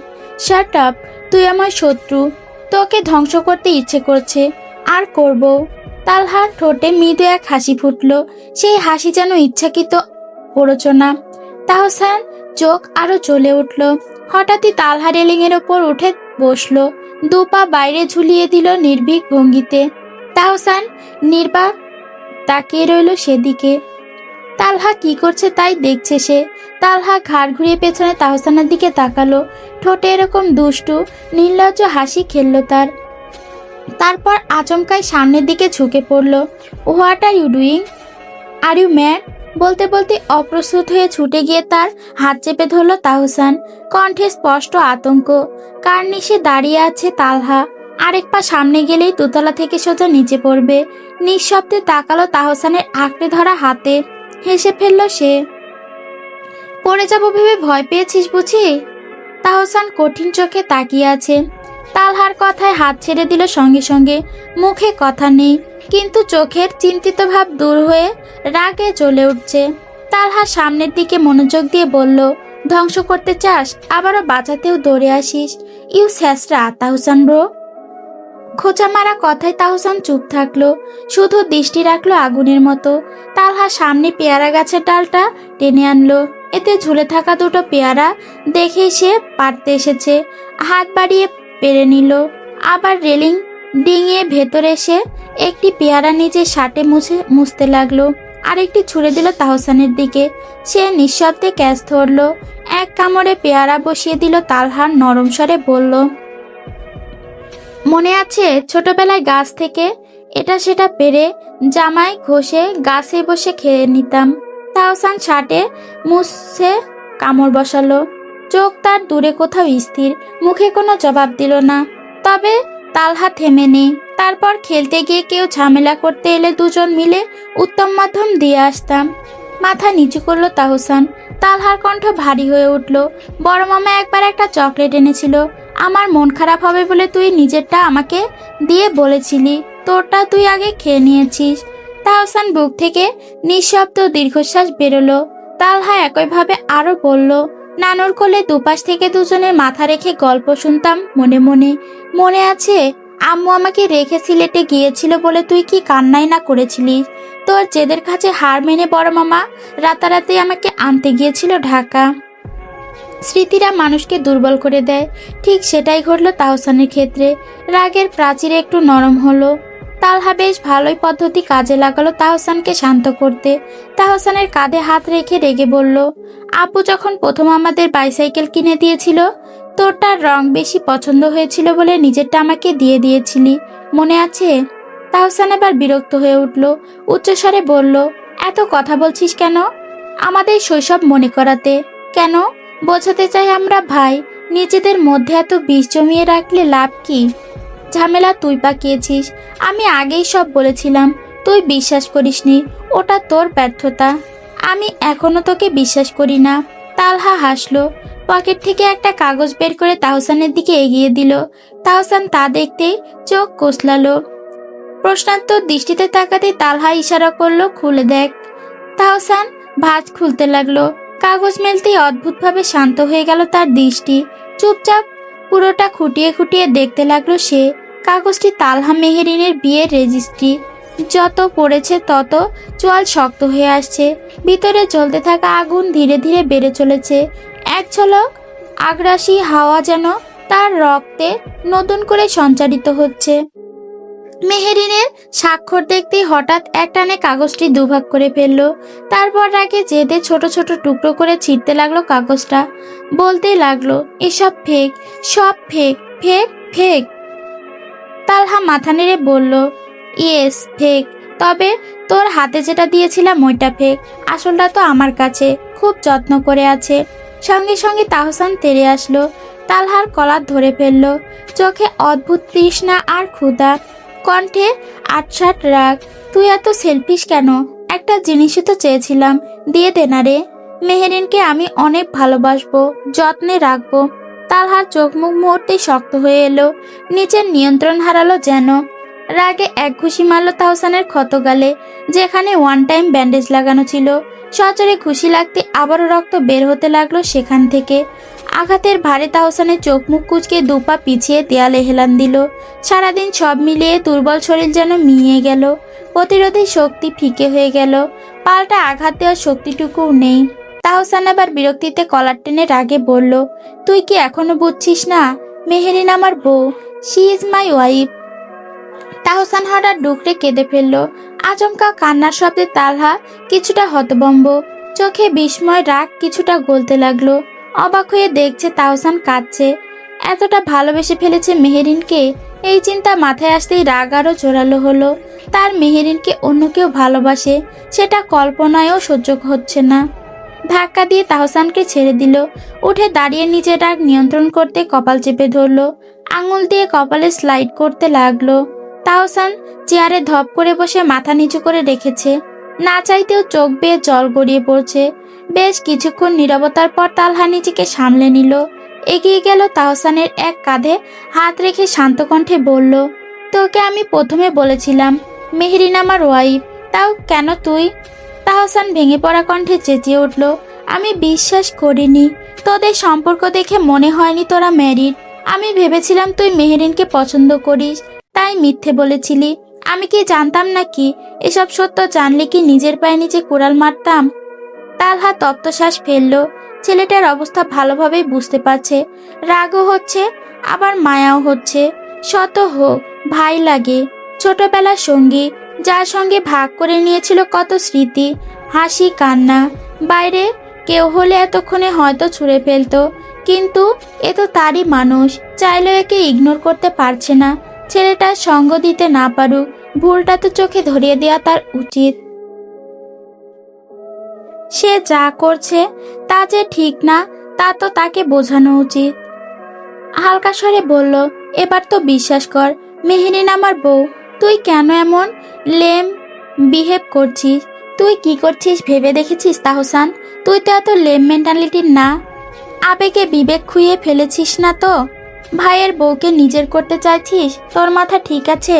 শাট আপ, তুই আমার শত্রু। তোকে ধ্বংস করতে ইচ্ছে করছে, আর করব। তালহার ঠোঁটে মৃদু এক হাসি ফুটল, সেই হাসি যেন ইচ্ছাকৃত প্ররোচনা। তাহসান চোখ আরো জ্বলে উঠল। হঠাৎই তালহা রেলিং এর ওপর উঠে বসলো, দু পা বাইরে ঝুলিয়ে দিল নির্ভীক ভঙ্গিতে। তাহসান নির্বাক তাকিয়ে রইল সেদিকে। তালহা কি করছে তাই দেখছে সে। তালহা ঘাড় ঘুরিয়ে পেছনে তাহসানের দিকে তাকালো। ঠোঁটে এরকম দুষ্টু নির্লজ্জ হাসি খেলল তার। তারপর আচমকাই সামনের দিকে ঝুঁকে পড়ল। What are you doing? Are you mad? বলতে বলতে অপ্রস্তুত হয়ে ছুটে গিয়ে তার হাত চেপে ধরল তাহসান। কণ্ঠে স্পষ্ট আতঙ্ক। কার নিশে দাঁড়িয়ে আছে তালহা। আরেক পা সামনে গেলেই দোতলা থেকে সোজা নিচে পড়বে। নিঃশব্দে তাকালো তাহসানের আঁকড়ে ধরা হাতে। হেসে ফেলল সে। পড়ে যাব ভেবে ভয় পেয়েছিস বুঝি? তাহসান কঠিন চোখে তাকিয়ে আছে। তালহার কথায় হাত ছেড়ে দিল সঙ্গে সঙ্গে। মুখে কথা নেই, কিন্তু চোখের চিন্তিত ভাব দূর হয়ে রাগে জ্বলে উঠছে। তালহা সামনের দিকে মনোযোগ দিয়ে বলল, ধ্বংস করতে চাস, আবারও বাঁচাতেও দৌড়ে আসিস। ইউ স্যাসরা তাহসান ব্রো। খোঁচা মারা কথায় তাহসান চুপ থাকলো, শুধু দৃষ্টি রাখলো আগুনের মতো। তালহা সামনে পেয়ারা গাছের ডালটা টেনে আনলো। এতে ঝুলে থাকা দুটো পেয়ারা দেখে সে পারতে এসেছে। হাত বাড়িয়ে পেরে নিল। আবার রেলিং ডিঙিয়ে ভেতরে এসে একটি পেয়ারা নিজের শার্টে মুছতে লাগলো। আরেকটি ছুঁড়ে দিল তাহসানের দিকে। সে নিঃশব্দে ক্যাচ ধরল। এক কামড়ে পেয়ারা বসিয়ে দিল। তালহার নরম স্বরে বলল, মনে আছে ছোটবেলায় গাছ থেকে এটা সেটা পেরে জামায় ঘষে গাছে বসে খেয়ে নিতাম? তাহসান শার্টে মুছে কামড় বসালো। চোখ তার দূরে কোথাও স্থির, মুখে কোনো জবাব দিল না। তবে তালহা থেমে নেই। তারপর খেলতে গিয়ে কেউ ঝামেলা করতে এলে দুজন মিলে উত্তম মাধ্যম দিয়ে আসতাম। মাথা নিচু করলো তাহসান। তালহার কণ্ঠ ভারী হয়ে উঠল। বড় মামা একবার একটা চকলেট এনেছিল। আমার মন খারাপ হবে বলে তুই নিজেরটা আমাকে দিয়ে বলেছিলি, তোরটা তুই আগে খেয়ে নিয়েছিস। তাহসান বুক থেকে নিঃশব্দ দীর্ঘশ্বাস বেরোলো। তালহা একইভাবে আরো বলল, নানুর কোলে দুপাশ থেকে দুজনের মাথা রেখে গল্প শুনতাম মনে মনে। মনে আছে আম্মু আমাকে রেখে সিলেটে গিয়েছিল বলে তুই কি কান্নাই না করেছিলিস। তোর জেদের কাছে হার মেনে বড় মামা রাতারাতি আমাকে আনতে গিয়েছিল ঢাকা। স্মৃতিরা মানুষকে দুর্বল করে দেয়। ঠিক সেটাই ঘটলো তাহসানের ক্ষেত্রে। রাগের প্রাচীরে একটু নরম হলো। তালহা বেশ ভালোই পদ্ধতি কাজে লাগালো তাহসানকে শান্ত করতে। তাহসানের কাঁধে হাত রেখে রেগে বলল, আপু যখন প্রথম আমাদের বাইসাইকেল কিনে দিয়েছিল, তোরটার রং বেশি পছন্দ হয়েছিল বলে নিজেরটা আমাকে দিয়ে দিয়েছিলি, মনে আছে? তাহসান এবার বিরক্ত হয়ে উঠল। উচ্চস্বরে বলল, এত কথা বলছিস কেন? আমাদের শৈশব মনে করাতে। কেন? বোঝাতে চাই আমরা ভাই। নিজেদের মধ্যে এত বিষ জমিয়ে রাখলে লাভ কি? ঝামেলা তুই পাকিয়েছিস। আমি আগেই সব বলেছিলাম, তুই বিশ্বাস করিসনি। ওটা তোর ব্যর্থতা। আমি এখনো তোকে বিশ্বাস করি না। তালহা হাসলো। পকেট থেকে একটা কাগজ বের করে তাহসানের দিকে এগিয়ে দিল। তাহসান তা দেখতেই চোখ কসলালো। প্রশ্নাত্মক দৃষ্টিতে তাকাতে তালহা ইশারা করলো, খুলে দেখ। তাহসান ভাঁজ খুলতে লাগলো। কাগজ মেলতেই অদ্ভুতভাবে শান্ত হয়ে গেল তার দৃষ্টি। চুপচাপ পুরোটা খুঁটিয়ে খুঁটিয়ে দেখতে লাগলো সে। কাগজটি তালহা মেহেরিনের বিয়ের রেজিস্ট্রি। যত পড়েছে তত চোয়াল শক্ত হয়ে আসছে। ভিতরে জ্বলতে থাকা আগুন ধীরে ধীরে বেড়ে চলেছে। এক ঝলক আগ্রাসী হাওয়া যেন তার রক্তে নতুন করে সঞ্চারিত হচ্ছে। মেহেরিনের স্বাক্ষর দেখতেই হঠাৎ একটানে কাগজটি দুভাগ করে ফেললো। তারপর রাগে জেদে ছোট ছোট টুকরো করে ছিঁড়তে লাগলো কাগজটা। বলতেই লাগলো, এসব ফেক, সব ফেক, ফেক, ফেক। তালহা মাথা নেড়ে বলল, ইয়েস ফেক। তবে তোর হাতে যেটা দিয়েছিলাম ওইটা ফেক। আসলটা তো আমার কাছে খুব যত্ন করে আছে। সঙ্গে সঙ্গে তাহসান তেড়ে আসলো। তালহার কলার ধরে ফেললো। চোখে অদ্ভুত তৃষ্ণা আর ক্ষুধা, কণ্ঠে আটসাট রাগ। তুই এত সেলফিশ কেন? একটা জিনিসই তো চেয়েছিলাম, দিয়ে দে না রে। মেহেরিনকে আমি অনেক ভালোবাসবো, যত্নে রাখবো। তালহার চোখ মুখ মুহূর্তেই শক্ত হয়ে এলো। নিচের নিয়ন্ত্রণ হারালো যেন। রাগে এক ঘুষি মারল তাহসানের ক্ষত গালে, যেখানে ওয়ান টাইম ব্যান্ডেজ লাগানো ছিল। সচরে ঘুষি লাগতে আবারও রক্ত বের হতে লাগলো সেখান থেকে। আঘাতের ভারে তাহসানের চোখ মুখ কুঁচকে দুপা পিছিয়ে দেয়ালে হেলান দিল। সারাদিন সব মিলিয়ে দুর্বল শরীর যেন মিইয়ে গেল। প্রতিরোধী শক্তি ফিকে হয়ে গেল। পাল্টা আঘাত দেওয়ার শক্তিটুকুও নেই। তাহসান আবার বিরক্তিতে কলার টেনে রাগে বলল, তুই কি এখনো বুঝছিস না? মেহেরিন আমার বউ, she is my wife. Tahsan হঠাৎ ডুকরে কেঁদে ফেলল। আচমকা কান্নার শব্দে তালহা কিছুটা হতভম্ব। চোখে বিস্ময়, রাগ কিছুটা গলতে লাগলো। অবাক হয়ে দেখছে তাহসান কাঁদছে। এতটা ভালোবেসে ফেলেছে মেহেরিনকে। এই চিন্তা মাথায় আসতেই রাগ আরো জোরালো হলো। তার মেহেরিনকে অন্য কেউ ভালোবাসে, সেটা কল্পনায়ও সহ্য হচ্ছে না। ধাক্কা দিয়ে তাহসানকে ছেড়ে দিল। উঠে দাঁড়িয়ে নিজের রাগ নিয়ন্ত্রণ করতে কপাল চেপে ধরল। আঙুল দিয়ে কপালে স্লাইড করতে লাগলো। তাহসান চেয়ারে ধপ করে বসে মাথা নিচু করে রেখেছে। না চাইতেও চোখ বেয়ে জল গড়িয়ে পড়ছে। বেশ কিছুক্ষণ নীরবতার পর তালহা নিজেকে সামলে নিল। এগিয়ে গেল তাহসানের এক কাঁধে হাত রেখে শান্ত কণ্ঠে বলল, তোকে আমি প্রথমে বলেছিলাম মেহেরিন আমার ওয়াইফ, তাও কেন তুই? তাহসান ভেঙে পড়া কণ্ঠে চেঁচিয়ে উঠল, আমি বিশ্বাস করিনি। তোদের সম্পর্ক দেখে মনে হয়নি তোরা ম্যারিড। আমি ভেবেছিলাম তুই মেহেরিনকে পছন্দ করিস, তাই মিথ্যে বলেছিলি। আমি কি জানতাম নাকি? এসব সত্য জানলে কি নিজের পায়ে নিজে কুড়াল মারতাম? তালহা তপ্তশ্বাস ফেলল। ছেলেটার অবস্থা ভালোভাবেই বুঝতে পারছে। রাগও হচ্ছে, আবার মায়াও হচ্ছে। শত হোক, ভাই লাগে, ছোটবেলার সঙ্গী, যার সঙ্গে ভাগ করে নিয়েছিল কত স্মৃতি, হাসি, কান্না। বাইরে কেউ হলে এতক্ষণে হয়তো ছুঁড়ে ফেলতো, কিন্তু এ তো তারই মানুষ। চাইলেও একে ইগনোর করতে পারছে না। ছেলেটার সঙ্গ দিতে না পারুক, ভুলটা তো চোখে ধরিয়ে দেওয়া তার উচিত। সে যা করছে তা যে ঠিক না তা তো তাকে বোঝানো উচিত। হালকা স্বরে বলল, এবার তো বিশ্বাস কর, মেহেরিন আমার বউ। তুই কেন এমন লেম বিহেভ করছিস? তুই কি করছিস ভেবে দেখেছিস তাহসান? তুই তো এত লেম মেন্টালিটির না। আবেগে বিবেক খুইয়ে ফেলেছিস না তো? ভাইয়ের বউকে নিজের করতে চাইছিস? তোর মাথা ঠিক আছে?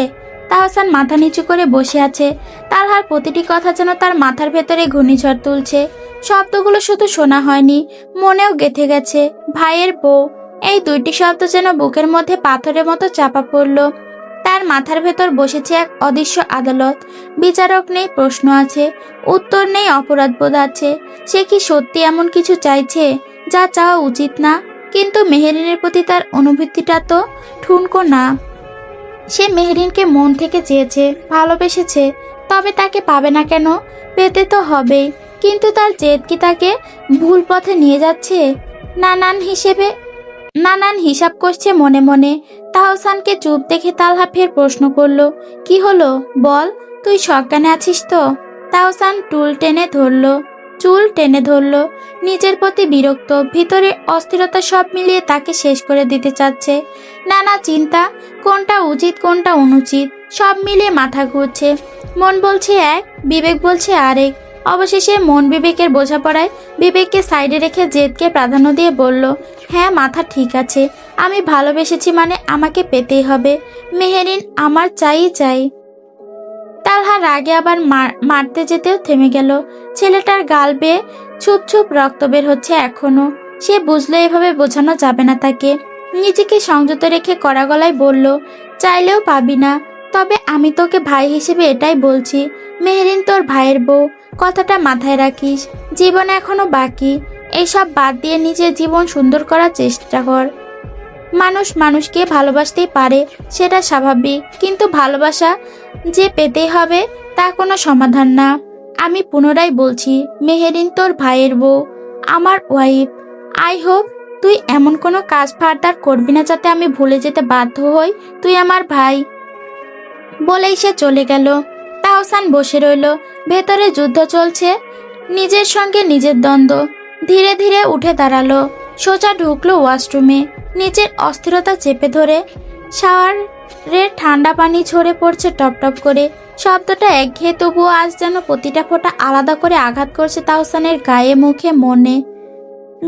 তাহসান মাথা নিচু করে বসে আছে। তালহার প্রতিটি কথা যেন তার মাথার ভেতরে ঘূর্ণিঝড় তুলছে। শব্দগুলো শুধু শোনা হয়নি, মনেও গেঁথে গেছে। ভাইয়ের বউ, এই দুইটি শব্দ যেন বুকের মধ্যে পাথরের মতো চাপা পড়ল। তার মাথার ভেতর বসেছে এক অদৃশ্য আদালত। বিচারক নেই, প্রশ্ন আছে, উত্তর নেই, অপরাধবোধ আছে। সে কি সত্যি এমন কিছু চাইছে যা চাওয়া উচিত না? কিন্তু মেহেরিনের প্রতি তার অনুভূতিটা তো ঠুনকো না। সে মেহেরিনকে মন থেকে চেয়েছে, ভালোবেসেছে, তবে তাকে পাবে না কেন? পেতে তো হবেই। কিন্তু তার জেদ কি তাকে ভুল পথে নিয়ে যাচ্ছে? নানান হিসাব করছে মনে মনে। তাহসানকে চুপ দেখে তালহা ফের প্রশ্ন করলো, কি হলো বল, তুই সজ্ঞানে আছিস তো? তাহসান চুল টেনে ধরলো। নিজের প্রতি বিরক্ত, ভিতরে অস্থিরতা সব মিলিয়ে তাকে শেষ করে দিতে চাচ্ছে। নানা চিন্তা, কোনটা উচিত কোনটা অনুচিত সব মিলিয়ে মাথা ঘুরছে। মন বলছে এক, বিবেক বলছে আরেক। অবশেষে মন বিবেকের বোঝাপড়ায় বিবেককে সাইডে রেখে জেদকে প্রাধান্য দিয়ে বলল, হ্যাঁ মাথা ঠিক আছে, আমি ভালোবেসেছি মানে আমাকে পেতেই হবে। মেহেরিন আমার চাই। তালহা রাগে আবার মারতে যেতেও থেমে গেল। ছেলেটার গাল বেয়ে ছুপ রক্ত বের হচ্ছে এখনো। সে বুঝলো এভাবে বোঝানো যাবে না তাকে। নিজেকে সংযত রেখে কড়া গলায় বলল, চাইলেও পাবি না। তবে আমি তোকে ভাই হিসেবে এটাই বলছি, মেহেরিন তোর ভাইয়ের বউ, কথাটা মাথায় রাখিস। জীবন এখনো বাকি। এইসব বাদ দিয়ে নিজের জীবন সুন্দর করার চেষ্টা কর। মানুষ মানুষকে ভালোবাসতেই পারে, সেটা স্বাভাবিক, কিন্তু ভালোবাসা যে পেতেই হবে তা কোনো সমাধান না। আমি পুনরায় বলছি, মেহেরিন তোর ভাইয়ের বউ, আমার ওয়াইফ। আই হোপ তুই এমন কোনো কাজ ফার্দার করবি না যাতে আমি ভুলে যেতে বাধ্য হই তুই আমার ভাই। বলেই সে চলে গেল। তাহসান বসে রইল। ভেতরে যুদ্ধ চলছে, নিজের সঙ্গে নিজের দ্বন্দ্ব। ধীরে ধীরে উঠে দাঁড়ালো, সোজা ঢুকলো ওয়াশরুমে। নিজের অস্থিরতা চেপে ধরে শাওয়ারের ঠান্ডা পানি ঝরে পড়ছে টপ টপ করে। শব্দটা একঘেয়ে, তবুও আজ যেন প্রতিটা ফোঁটা আলাদা করে আঘাত করছে তাহসানের গায়ে, মুখে, মনে।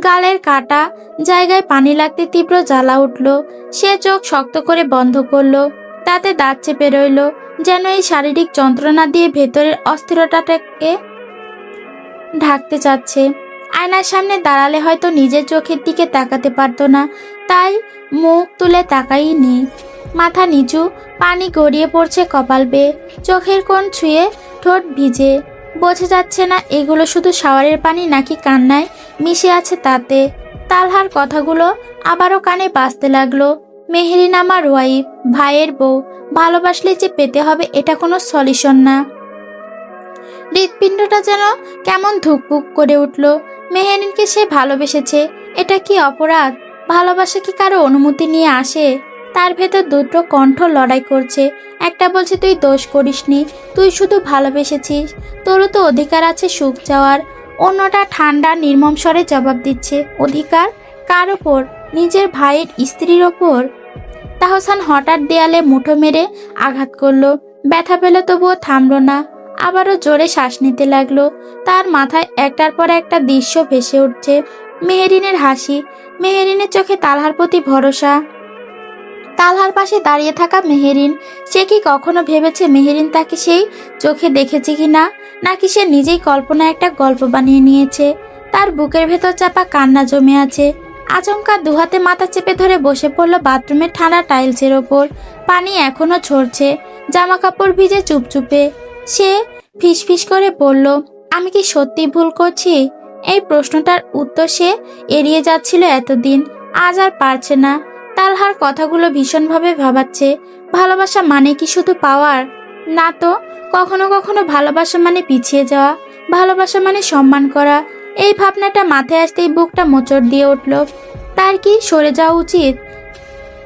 গালের কাটা জায়গায় পানি লাগতে তীব্র জ্বালা উঠল। সে চোখ শক্ত করে বন্ধ করলো, তাতে দাঁত চেপে রইল, যেন এই শারীরিক যন্ত্রণা দিয়ে ভেতরের অস্থিরতাটাকে ঢাকতে চাচ্ছে। আয়নার সামনে দাঁড়ালে হয়তো নিজের চোখের দিকে তাকাতে পারতো না, তাই মুখ তুলে তাকাইনি। মাথা নিচু, পানি গড়িয়ে পড়ছে কপাল বেয়ে, চোখের কোণ ছুঁয়ে ঠোঁট ভিজে। বোঝা যাচ্ছে না এগুলো শুধু শাওয়ারের পানি নাকি কান্নায় মিশে আছে তাতে। তালহার কথাগুলো আবারও কানে বাজতে লাগলো, মেহেরিন আমার ওয়াইফ, ভাইয়ের বউ, ভালোবাসলে যে পেতে হবে এটা কোনো সলিউশন না। হৃৎপিণ্ডটা যেন কেমন ধুকপুক করে উঠল। মেহেরিনকে সে ভালোবেসেছে, এটা কি অপরাধ? ভালোবাসা কি কারো অনুমতি নিয়ে আসে? তার ভেতর দুটো কণ্ঠ লড়াই করছে। একটা বলছে তুই দোষ করিসনি, তুই শুধু ভালোবেসেছিস, তোরও তো অধিকার আছে সুখ চাওয়ার। অন্যটা ঠান্ডা নির্মম স্বরে জবাব দিচ্ছে, অধিকার কার ওপর? নিজের ভাইয়ের স্ত্রীর ওপর। তাহসান হঠাৎ দেয়ালে মুঠো মেরে আঘাত করলো। ব্যথা পেল তবুও থামলো না, আবারও জোরে শ্বাস নিতে লাগলো। তার মাথায় একটার পর একটা দৃশ্য ভেসে উঠছে। মেহেরিনের হাসি, মেহেরিনের চোখে তালহার প্রতি ভরসা, তালহার পাশে দাঁড়িয়ে থাকা মেহেরিন। সে কি কখনো ভেবেছে মেহেরিন তাকে সেই চোখে দেখেছে কিনা, নাকি সে নিজেই কল্পনা একটা গল্প বানিয়ে নিয়েছে? তার বুকের ভেতর চাপা কান্না জমে আছে। আচমকা দুহাতে মাথা চেপে ধরে বসে পড়ল বাথরুমের ঠান্ডা টাইলসের ওপর। পানি এখনো ঝরছে, জামা কাপড় ভিজে চুপচুপে। সে ফিসফিস করে বলল, আমি কি সত্যি ভুল করছি? এই প্রশ্নটার উত্তর সে এড়িয়ে যাচ্ছিল এতদিন, আজ আর পারছে না। তালহার কথাগুলো ভীষণভাবে ভাবাচ্ছে। ভালোবাসা মানে কি শুধু পাওয়ার? না তো, কখনো কখনো ভালোবাসা মানে পিছিয়ে যাওয়া, ভালোবাসা মানে সম্মান করা। এই ভাবনাটা মাথায় আসতেই বুকটা মোচড় দিয়ে উঠল। তার কি সরে যাওয়া উচিত?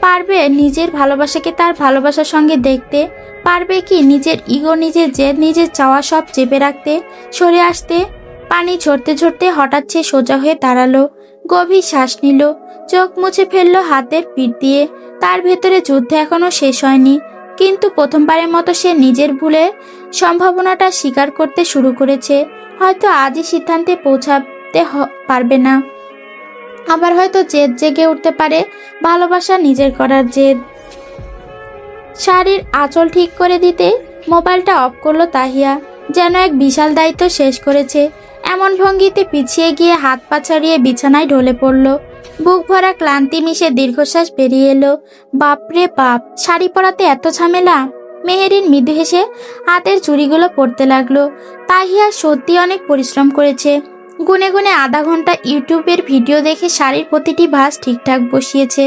পারবে নিজের ভালোবাসাকে তার ভালোবাসার সঙ্গে দেখতে? পারবে কি নিজের ইগো, নিজের জেদ, নিজের চাওয়া সব চেপে রাখতে, সরে আসতে? পানি ঝরতে ঝরতে হঠাৎ সে সোজা হয়ে দাঁড়ালো। গভীর শ্বাস নিল, চোখ মুছে ফেললো হাতের পিঠ দিয়ে। তার ভেতরে যুদ্ধ এখনো শেষ হয়নি, কিন্তু প্রথমবারের মতো সে নিজের ভুলের সম্ভাবনাটা স্বীকার করতে শুরু করেছে। হয়তো আজই সিদ্ধান্তে পৌঁছাতে পারবে না, আবার হয়তো জেদ জেগে উঠতে পারে, ভালোবাসা নিজের করার জেদ। শাড়ির আঁচল ঠিক করে দিতে মোবাইলটা অফ করলো তাহিয়া, যেন এক বিশাল দায়িত্ব শেষ করেছে। এমন ভঙ্গিতে পিছিয়ে গিয়ে হাত পা ছাড়িয়ে বিছানায় ঢলে পড়ল। বুক ভরা ক্লান্তি মিশে দীর্ঘশ্বাস বেরিয়ে এলো। বাপরে বাপ, শাড়ি পরাতে এত ঝামেলা। মেহেরিন মৃদু হেসে হাতের চুড়িগুলো পরতে লাগলো। তাহিয়া সত্যি অনেক পরিশ্রম করেছে। গুনে গুনে আধা ঘন্টা ইউটিউবের ভিডিও দেখে শাড়ির প্রতিটি ভাঁজ ঠিকঠাক বসিয়েছে,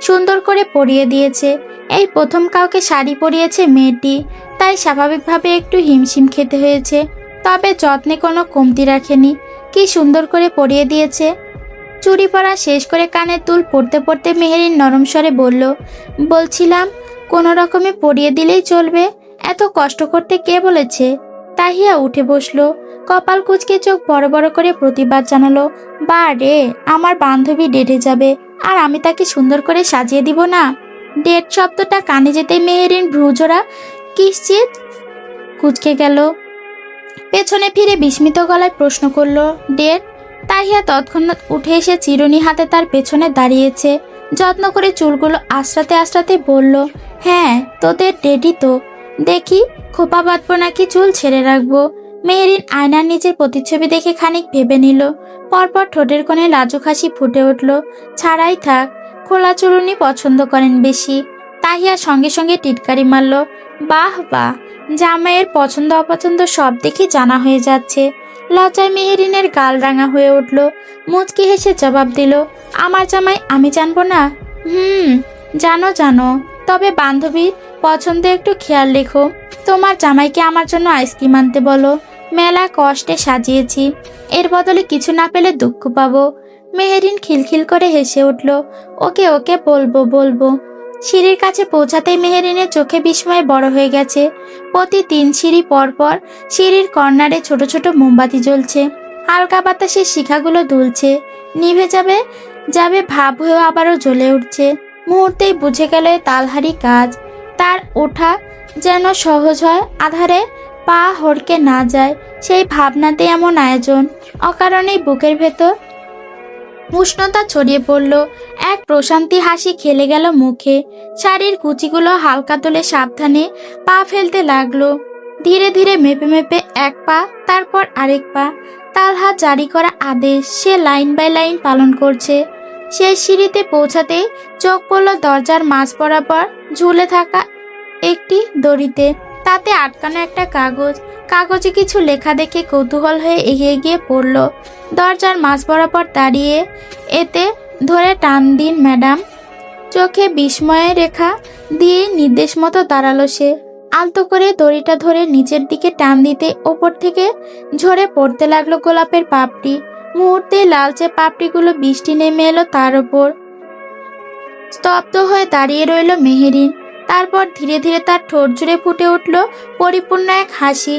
সুন্দর করে পরিয়ে দিয়েছে। এই প্রথম কাউকে শাড়ি পরিয়েছে মেয়েটি, তাই স্বাভাবিকভাবে একটু হিমশিম খেতে হয়েছে, তবে যত্নে কোনো কমতি রাখেনি। কি সুন্দর করে পরিয়ে দিয়েছে। চুড়ি পরা শেষ করে কানের দুল পরতে পরতে মেহেরিন নরম স্বরে বলল, বলছিলাম কোনো রকমে পরিয়ে দিলেই চলবে, এত কষ্ট করতে কে বলেছে? তাহিয়া উঠে বসলো, কপাল কুঁচকে চোখ বড় বড় করে প্রতিবাদ জানালো। বা রে, আমার বান্ধবী ডেটে যাবে আর আমি তাকে সুন্দর করে সাজিয়ে দিব না? ডেট শব্দটা কানে যেতেই মেহেরিন ভ্রুজোড়া কিঞ্চিৎ কুঁচকে গেল। পেছনে ফিরে বিস্মিত গলায় প্রশ্ন করলো, ডেট? তাহিয়া তৎক্ষণাৎ উঠে এসে চিরুনি হাতে তার পেছনে দাঁড়িয়েছে, যত্ন করে চুলগুলো আশ্রাতে আশ্রাতে বলল, হ্যাঁ তোদের ডেটই তো। দেখি খোপা বাঁধবো নাকি চুল ছেড়ে রাখবো? মেহেরিন আয়নার নিচের প্রতিচ্ছবি দেখে খানিক ভেবে নিল, পরপর ঠোঁটের কোণে লাজুক হাসি ফুটে উঠল। ছাড়াই থাক, খোলা চুলুনি পছন্দ করেন বেশি। তাহিয়া সঙ্গে সঙ্গে টিটকারি মারল, বাহ বাহ, জামাইয়ের পছন্দ অপছন্দ সব দেখে জানা হয়ে যাচ্ছে। লজ্জায় মেহেরিনের গাল রাঙা হয়ে উঠল, মুচকি হেসে জবাব দিল, আমার জামাই আমি জানবো না? জানো জানো, তবে বান্ধবীর পছন্দে একটু খেয়াল রেখো। তোমার জামাইকে আমার জন্য আইসক্রিম আনতে বলো, মেলা কষ্টে সাজিয়েছি, এর বদলে কিছু না পেলে দুঃখ পাবো। মেহেরিন খিলখিল করে হেসে উঠল, ওকে ওকে, বলবো বলবো। সিঁড়ির কাছে পৌঁছাতেই মেহেরিনের চোখে বিস্ময়ে বড় হয়ে গেছে। প্রতি 3 সিঁড়ি পর পর সিঁড়ির কর্নারে ছোট ছোট মোমবাতি জ্বলছে, হালকা বাতাসে শিখাগুলো দুলছে, নিভে যাবে যাবে ভাব হয়েও আবারও জ্বলে উঠছে। মুহূর্তেই বুঝে গেল তালহারি কাজ। তার ওঠা যেন সহজ হয়, আধারে পা হড়কে না যায়, সেই ভাবনাতে এমন আয়োজন। অকারণেই বুকের ভেতর উষ্ণতা ছড়িয়ে পড়ল, এক প্রশান্তি হাসি খেলে গেল মুখে। শাড়ির কুচিগুলো হালকা তোলে সাবধানে পা ফেলতে লাগলো, ধীরে ধীরে মেপে মেপে এক পা, তারপর আরেক পা। তালহা জারি করা আদেশ সে লাইন বাই লাইন পালন করছে। শেষ সিঁড়িতে পৌঁছাতেই চোখ পড়ল দরজার মাঝ বরাবর ঝুলে থাকা একটি দড়িতে, তাতে আটকানো একটা কাগজ। কাগজে কিছু লেখা দেখে কৌতূহল হয়ে এগিয়ে গিয়ে পড়ল। দরজার মাঝ বরাবর দাঁড়িয়ে, এতে ধরে টান দিন ম্যাডাম। চোখে বিস্ময়ের রেখা দিয়ে নির্দেশ মতো দাঁড়ালো সে। আলতো করে দড়িটা ধরে নিচের দিকে টান দিতে ওপর থেকে ঝরে পড়তে লাগলো গোলাপের পাপড়ি। মুহূর্তে লালচে পাপড়িগুলো বৃষ্টি নেমে এলো তার ওপর। স্তব্ধ হয়ে দাঁড়িয়ে রইল মেহেরিন। তারপর ধীরে ধীরে তার ঠোঁট জুড়ে ফুটে উঠল পরিপূর্ণ এক হাসি।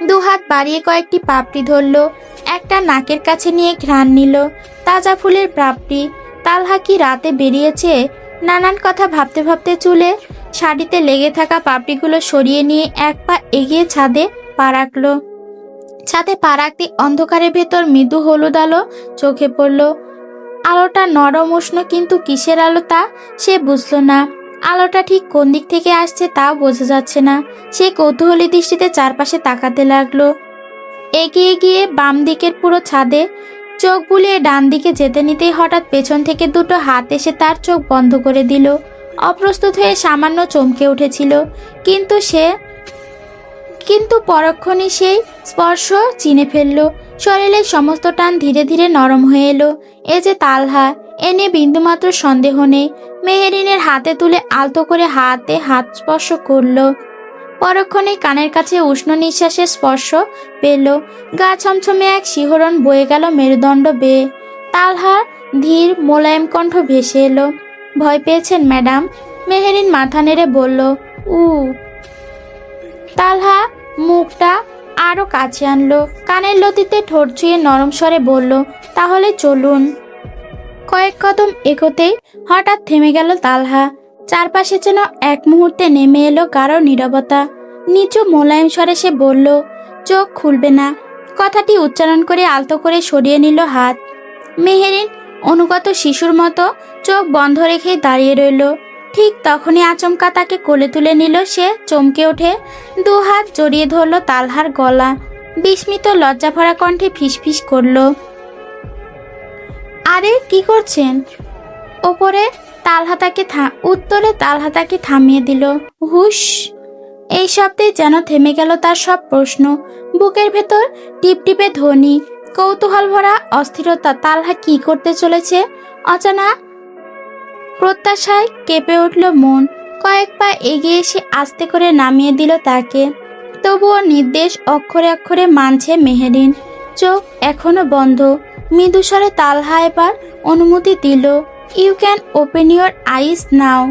2 হাত বাড়িয়ে কয়েকটি পাপড়ি ধরল, একটা নাকের কাছে নিয়ে ঘ্রাণ নিল। তাজা ফুলের পাপড়ি। তালহা কি রাতে বেরিয়েছে? নানান কথা ভাবতে ভাবতে চুলে শাড়িতে লেগে থাকা পাপড়িগুলো সরিয়ে নিয়ে এক পা এগিয়ে ছাদে পা রাখল। ছাদে পা রাখতে অন্ধকারের ভেতর মৃদু হলুদ আলো চোখে পড়ল। আলোটা নরম উষ্ণ, কিন্তু কিসের আলো তা সে বুঝল না। আলোটা ঠিক কোন দিক থেকে আসছে তাও বোঝা যাচ্ছে না। সে কৌতূহলী দৃষ্টিতে চারপাশে তাকাতে লাগলো। এগিয়ে গিয়ে বাম দিকের পুরো ছাদে চোখ বুলিয়ে ডান দিকে যেতে নিতেই হঠাৎ পেছন থেকে 2টো হাত এসে তার চোখ বন্ধ করে দিল। অপ্রস্তুত হয়ে সামান্য চমকে উঠেছিল, কিন্তু পরক্ষণে সেই স্পর্শ চিনে ফেলল। শরীরের সমস্ত টান ধীরে ধীরে নরম হয়ে এলো। এ যে তালহা, এ নিয়ে বিন্দুমাত্র সন্দেহ নেই। মেহেরিনের হাতে তুলে আলতো করে হাতে হাত স্পর্শ করল। পরক্ষণে কানের কাছে উষ্ণ নিঃশ্বাসের স্পর্শ পেল। গা ছমছমে এক শিহরণ বয়ে গেল মেরুদণ্ড বেয়ে। তালহার ধীর মোলায়েম কণ্ঠ ভেসে এলো, ভয় পেয়েছেন ম্যাডাম? মেহেরিন মাথা নেড়ে বলল, তালহা মুখটা আরো কাছে আনলো, কানের লতিতে ঠোঁট ছুঁয়ে নরম স্বরে বলল, তাহলে চলুন। কয়েক কদম এগোতেই হঠাৎ থেমে গেল তালহা। চারপাশে যেন এক মুহূর্তে নেমে এলো গাঢ় নীরবতা। নিচু মোলায়েম স্বরে সে বলল, চোখ খুলবে না। কথাটি উচ্চারণ করে আলতো করে সরিয়ে নিল হাত। মেহেরিন অনুগত শিশুর মতো চোখ বন্ধ রেখেই দাঁড়িয়ে রইল। ঠিক তখনই আচমকা তাকে কোলে তুলে নিল সে। চমকে ওঠে, দু হাত জড়িয়ে ধরল তালহার গলা। বিস্মিত লজ্জাভরা কণ্ঠে ফিসফিস করল, আরে কি করছেন? উত্তরে তালহা তাকে থামিয়ে দিল। হুশ! এই শব্দে যেন থেমে গেল তার সব প্রশ্ন। বুকের ভেতর টিপটিপে ধ্বনি, কৌতূহল ভরা অস্থিরতা। তালহা কি করতে চলেছে? অজানা প্রত্যাশায় কেঁপে উঠল মন। কয়েক পা এগিয়ে এসে আস্তে করে নামিয়ে দিল তাকে। তবুও নির্দেশ অক্ষরে অক্ষরে মানছে মেহেরিন। চোখ এখনো বন্ধ। মৃদুস্বরে তালহা এবার অনুমতি দিল, you can open your eyes now.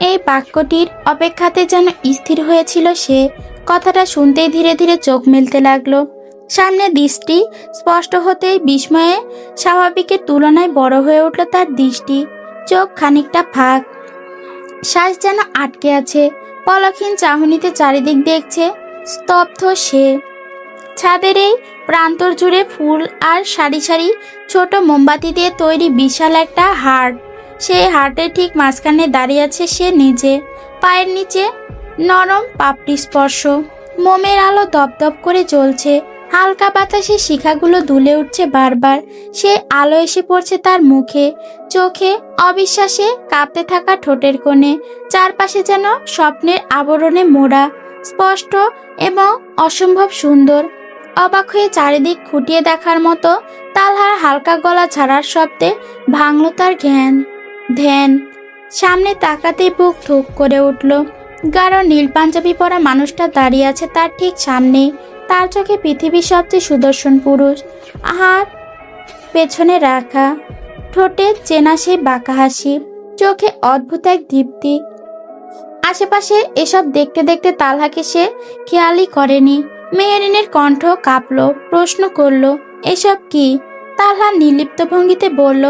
এই বাক্যটির অপেক্ষাতে যেন স্থির হয়েছিল সে। কথাটা শুনতেই ধীরে ধীরে চোখ মেলতে লাগলো। সামনে দৃষ্টি স্পষ্ট হতেই বিস্ময়ে স্বাভাবিকের তুলনায় বড় হয়ে উঠল তার দৃষ্টি। চোখ খানিকটা ফাঁক, শ্বাস যেন আটকে আছে। পলকহীন চাহনিতে চারিদিক দেখছে। স্তব্ধ সে। ছাদের এই প্রান্তর জুড়ে ফুল আর সারি সারি ছোট মোমবাতি দিয়ে তৈরি বিশাল একটা হাট। সেই হাটের ঠিক মাঝখানে দাঁড়িয়ে আছে সে নিজে। পায়ের নিচে নরম পাপড়ি স্পর্শ। মোমের আলো দপদপ করে জ্বলছে। হালকা বাতাসে শিখাগুলো দুলে উঠছে বারবার। সে আলো এসে পড়ছে তার মুখে, চোখে। অবিশ্বাসে কাঁপতে থাকা ঠোঁটের কোণে। চারপাশে যেন স্বপ্নের আবরণে মোড়া, স্পষ্ট এবং অসম্ভব সুন্দর। অবাক হয়ে চারিদিক খুঁটিয়ে দেখার মতো তালহার হালকা গলা ছাড়ার শব্দে ভাঙল তার ধ্যান। সামনে তাকাতেই বুক ধুক করে উঠল। গাঢ় নীল পাঞ্জাবি পরা মানুষটা দাঁড়িয়ে আছে তার ঠিক সামনে। তার চোখে পৃথিবীর সবচেয়ে সুদর্শন পুরুষ। হাত পেছনে রাখা, ঠোঁটে চেনা সেই বাঁকা হাসি, চোখে অদ্ভুত এক দীপ্তি। আশেপাশে এসব দেখতে দেখতে তালহাকে সে খেয়ালই করেনি। মেহেরিনের কণ্ঠ কাঁপল, প্রশ্ন করল, এসব কি? তালহা নির্লিপ্ত ভঙ্গিতে বলল,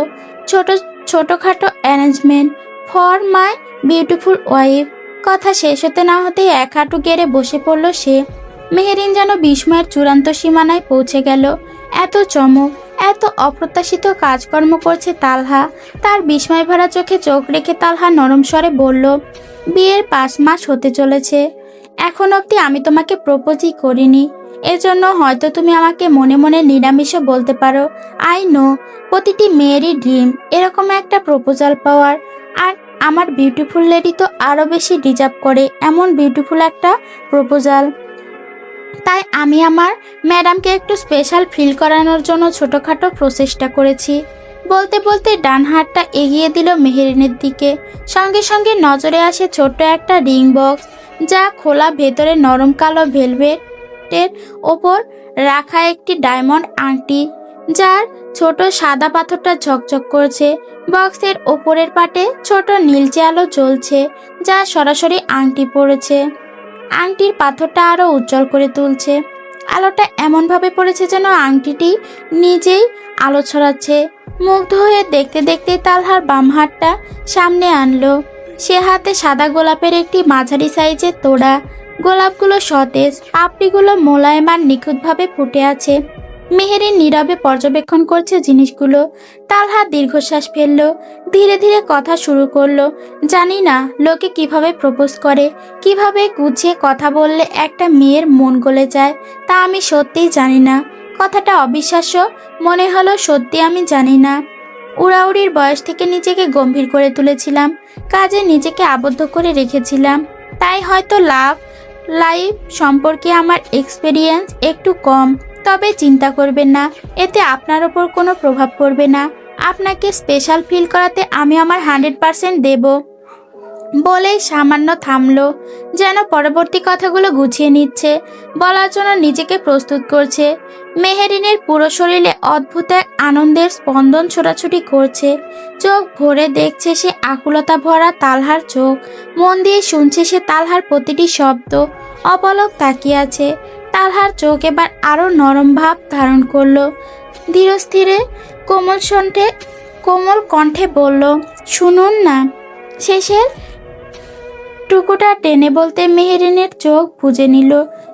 ছোটখাটো arrangement for my beautiful wife. কথা শেষ হতে না হতেই এক হাঁটু গেড়ে বসে পড়ল সে। মেহেরিন যেন বিস্ময়ের চূড়ান্ত সীমানায় পৌঁছে গেল। এত চমক, এত অপ্রত্যাশিত কাজকর্ম করছে তালহা। তার বিস্ময় ভরা চোখে চোখ রেখে তালহা নরম স্বরে বলল, বিয়ের 5 মাস হতে চলেছে। এখন অবধি আমি তোমাকে প্রপোজই করিনি। এজন্য হয়তো তুমি আমাকে মনে মনে নিরামিষও বলতে পারো। আই নো, প্রতিটি মেয়েরই ড্রিম এরকম একটা প্রপোজাল পাওয়ার। আর আমার বিউটিফুল লেডি তো আরও বেশি ডিজার্ভ করে এমন বিউটিফুল একটা প্রপোজাল। তাই আমি আমার ম্যাডামকে একটু স্পেশাল ফিল করানোর জন্য ছোটোখাটো প্রচেষ্টা করেছি। বলতে বলতে ডান হাতটা এগিয়ে দিল মেহেরিনের দিকে। সঙ্গে সঙ্গে নজরে আসে ছোট্ট একটা রিং বক্স, যা খোলা। ভেতরে নরম কালো ভেলভেটের ওপর রাখা একটি ডায়মন্ড আংটি, যার ছোট সাদা পাথরটা ঝকঝক করছে। বক্সের ওপরের পাটে ছোট নীলচে আলো জ্বলছে, যা সরাসরি আংটি পড়েছে। আংটির পাথরটা আরো উজ্জ্বল করে তুলছে। আলোটা এমনভাবে পড়েছে যেন আংটিটি নিজেই আলো ছড়াচ্ছে। মুগ্ধ হয়ে দেখতে দেখতে তালহার বাম হাতটা সামনে আনলো। সে হাতে সাদা গোলাপের একটি মাঝারি সাইজের তোড়া। গোলাপগুলো সতেজ, পাপড়িগুলো মোলায়েম আর নিখুঁতভাবে ফুটে আছে। মেহেরিন নীরবে পর্যবেক্ষণ করছে জিনিসগুলো। তালহা দীর্ঘশ্বাস ফেলল, ধীরে ধীরে কথা শুরু করলো। জানি না লোকে কিভাবে প্রপোজ করে, কিভাবে গুছিয়ে কথা বললে একটা মেয়ের মন গলে যায়, তা আমি সত্যিই জানি না। কথাটা অবিশ্বাস্য মনে হলো, সত্যি আমি জানি না। উড়াউড়ির বয়স থেকে নিজেকে গম্ভীর করে তুলেছিলাম, কাজে নিজেকে আবদ্ধ করে রেখেছিলাম। তাই হয়তো লাইফ সম্পর্কে আমার এক্সপেরিয়েন্স একটু কম। তবে চিন্তা করবেন না, এতে আপনার ওপর কোনো প্রভাব পড়বে না। আপনাকে স্পেশাল ফিল করাতে আমি আমার 100% দেব। বলেই সামান্য থামলো, যেন পরবর্তী কথাগুলো গুছিয়ে নিচ্ছে, বলার জন্য নিজেকে প্রস্তুত করছে। মেহেরিনের পুরো শরীরে অদ্ভুত এক আনন্দের স্পন্দন ছোটাছুটি করছে। চোখ ভরে দেখছে সে আকুলতা ভরা তালহার চোখ। মন দিয়ে শুনছে সে তালহার প্রতিটি শব্দ। অপলক তাকিয়ে আছে। তালহার চোখ এবার আরো নরম ভাব ধারণ করলো। ধীরস্থিরে কোমল কণ্ঠে বলল, শুনুন না। শেষের টুকুটা টেনে বলতে মেহেরিনের চোখ বুজে নিল।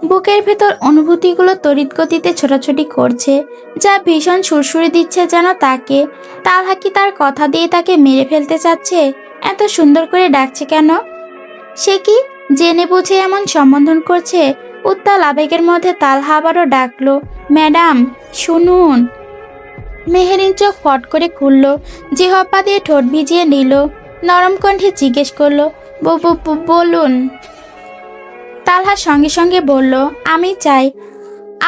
বুকের ভেতর অনুভূতিগুলো তড়িৎ গতিতে ছোটাছুটি করছে, যা ভীষণ সুরসুরি দিচ্ছে যেন তাকে। তালহা কি তার কথা দিয়ে তাকে মেরে ফেলতে চাচ্ছে? এত সুন্দর করে ডাকছে কেন? সে কি জেনে বুঝে এমন সম্বোধন করছে? উত্তাল আবেগের মধ্যে তালহা আবারও ডাকলো, ম্যাডাম শুনুন। মেহেরিন চোখ ফট করে খুলল, জিহ্বা দিয়ে ঠোঁট ভিজিয়ে নিল। নরম কণ্ঠে জিজ্ঞেস করলো, বলুন। তালহা সঙ্গে সঙ্গে বলল, আমি চাই